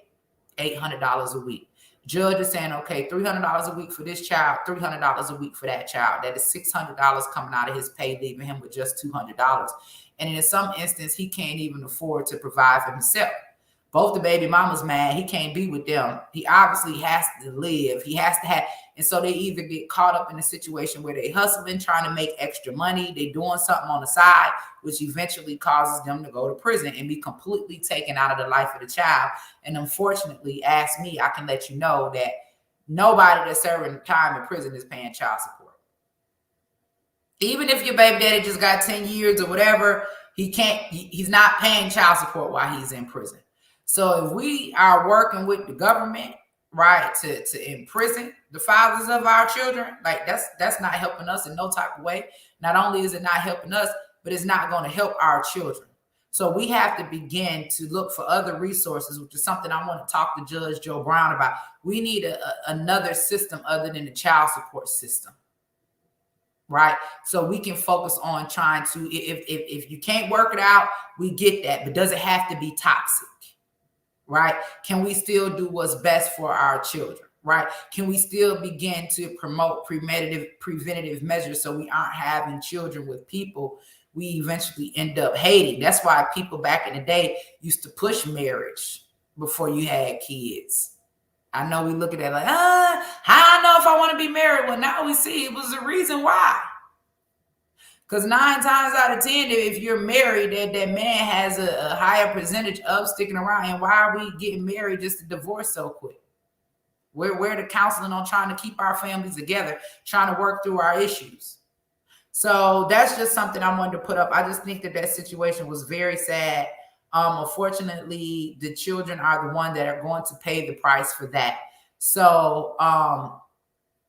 $800 a week. Judge is saying, okay, $300 a week for this child, $300 a week for that child. That is $600 coming out of his pay, leaving him with just $200. And in some instance, he can't even afford to provide for himself. Both the baby mama's mad. He can't be with them. He obviously has to live. He has to have. And so they either get caught up in a situation where they hustling, trying to make extra money. They doing something on the side, which eventually causes them to go to prison and be completely taken out of the life of the child. And unfortunately, ask me, I can let you know that nobody that's serving time in prison is paying child support. Even if your baby daddy just got 10 years or whatever, he's not paying child support while he's in prison. So if we are working with the government, right, to imprison the fathers of our children, like that's not helping us in no type of way. Not only is it not helping us, but it's not going to help our children. So we have to begin to look for other resources, which is something I want to talk to Judge Joe Brown about. We need another system other than the child support system. Right. So we can focus on trying to, if you can't work it out, we get that. But does it have to be toxic? Right. Can we still do what's best for our children? right? Can we still begin to promote preventative measures so we aren't having children with people we eventually end up hating? That's why people back in the day used to push marriage before you had kids. I know we look at that like, how I know if I want to be married? Well, now we see it was the reason why. Because 9 times out of 10, if you're married, that man has a higher percentage of sticking around. And why are we getting married just to divorce so quick? We're the counseling on trying to keep our families together, trying to work through our issues. So that's just something I wanted to put up. I just think that situation was very sad. Unfortunately, the children are the ones that are going to pay the price for that. So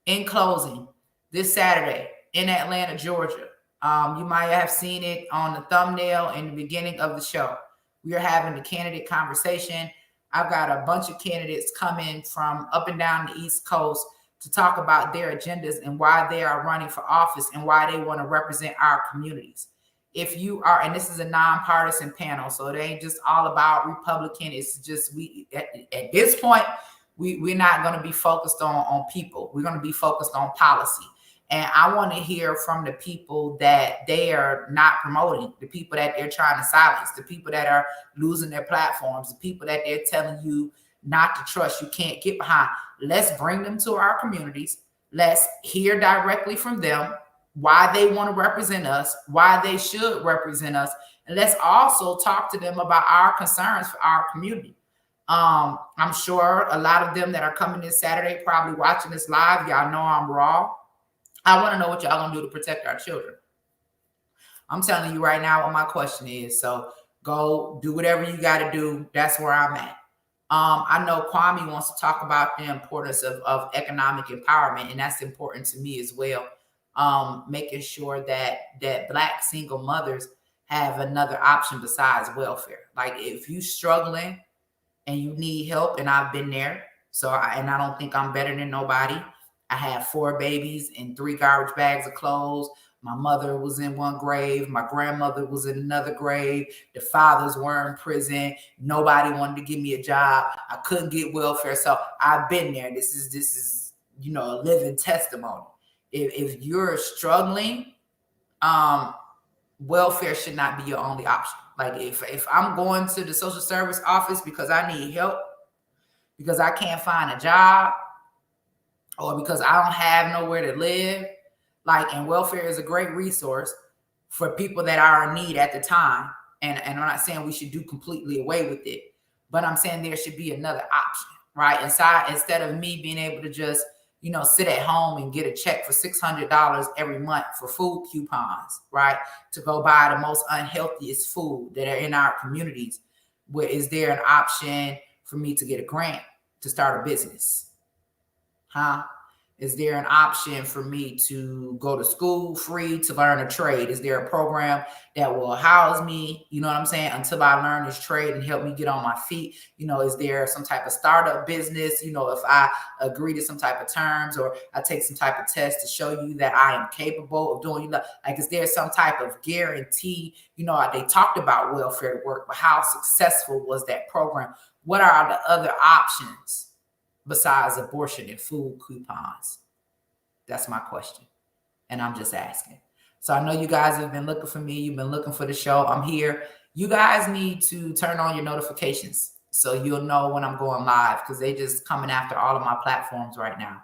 in closing, this Saturday in Atlanta, Georgia, you might have seen it on the thumbnail in the beginning of the show. We are having a candidate conversation. I've got a bunch of candidates coming from up and down the East Coast to talk about their agendas and why they are running for office and why they want to represent our communities. If you are, and this is a nonpartisan panel, so it ain't just all about Republican. It's just at this point, we're not going to be focused on people. We're going to be focused on policy. And I want to hear from the people that they are not promoting, the people that they're trying to silence, the people that are losing their platforms, the people that they're telling you not to trust, you can't get behind. Let's bring them to our communities. Let's hear directly from them why they want to represent us, why they should represent us. And let's also talk to them about our concerns for our community. I'm sure a lot of them that are coming this Saturday, probably watching this live, y'all know I'm raw. I want to know what y'all gonna do to protect our children. I'm telling you right now what my question is. So go do whatever you got to do. That's where I'm at. I know Kwame wants to talk about the importance of economic empowerment, and that's important to me as well. Making sure that Black single mothers have another option besides welfare. Like if you struggling and you need help, and I've been there, I don't think I'm better than nobody. I had 4 babies and 3 garbage bags of clothes. My mother was in one grave. My grandmother was in another grave. The fathers were in prison. Nobody wanted to give me a job. I couldn't get welfare. So I've been there. This is a living testimony. If you're struggling, welfare should not be your only option. Like if I'm going to the social service office because I need help, because I can't find a job, or because I don't have nowhere to live, and welfare is a great resource for people that are in need at the time. And I'm not saying we should do completely away with it, but I'm saying there should be another option, right? Instead of me being able to just, sit at home and get a check for $600 every month for food coupons, right? To go buy the most unhealthiest food that are in our communities. Where is there an option for me to get a grant to start a business? Is there an option for me to go to school free to learn a trade? Is there a program that will house me, until I learn this trade and help me get on my feet? Is there some type of startup business? If I agree to some type of terms or I take some type of test to show you that I am capable of doing, is there some type of guarantee? They talked about welfare work, but how successful was that program? What are the other options besides abortion and food coupons? That's my question. And I'm just asking. So I know you guys have been looking for me. You've been looking for the show. I'm here. You guys need to turn on your notifications so you'll know when I'm going live, because they just coming after all of my platforms right now.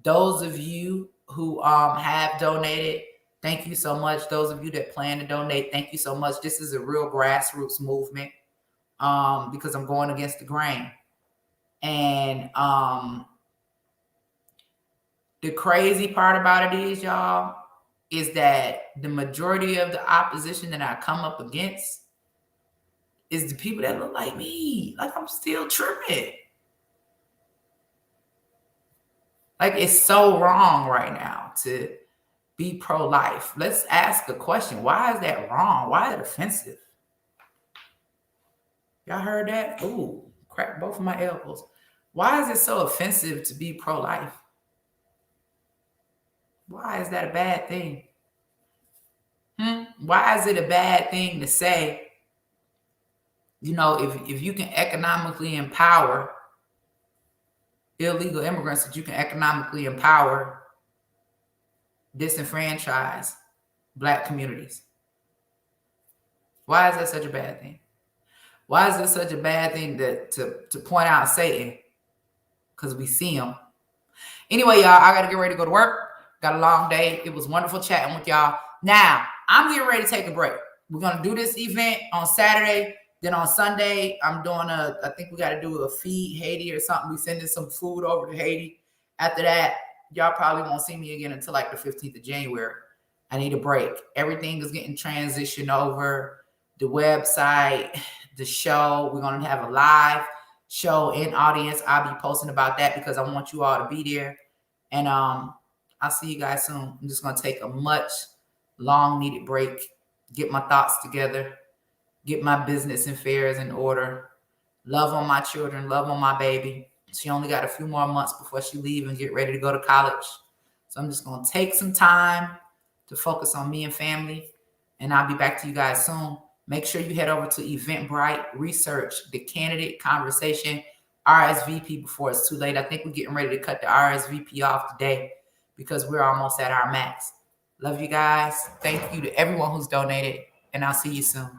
Those of you who have donated, thank you so much. Those of you that plan to donate, thank you so much. This is a real grassroots movement because I'm going against the grain. And the crazy part about it is, y'all, is that the majority of the opposition that I come up against is the people that look like me. I'm still tripping. It's so wrong right now to be pro-life. Let's ask a question. Why is that wrong? Why is it offensive? Y'all heard that? Ooh, cracked both of my elbows. Why is it so offensive to be pro-life? Why is that a bad thing? Why is it a bad thing to say, if you can economically empower illegal immigrants that you can economically empower disenfranchised Black communities. Why is that such a bad thing? Why is it such a bad thing to point out Satan? Because we see him. Anyway, y'all, I got to get ready to go to work. Got a long day. It was wonderful chatting with y'all. Now, I'm getting ready to take a break. We're going to do this event on Saturday. Then on Sunday, I'm doing I think we got to do a feed Haiti or something. We sending some food over to Haiti. After that, y'all probably won't see me again until like the 15th of January. I need a break. Everything is getting transitioned over. The website, the show. We're going to have a live show in audience. I'll be posting about that because I want you all to be there. And I'll see you guys soon. I'm just going to take a much long needed break, get my thoughts together, get my business and affairs in order, love on my children, love on my baby. She only got a few more months before she leaves and get ready to go to college. So I'm just going to take some time to focus on me and family. And I'll be back to you guys soon. Make sure you head over to Eventbrite, research the candidate conversation, RSVP before it's too late. I think we're getting ready to cut the RSVP off today because we're almost at our max. Love you guys. Thank you to everyone who's donated, and I'll see you soon.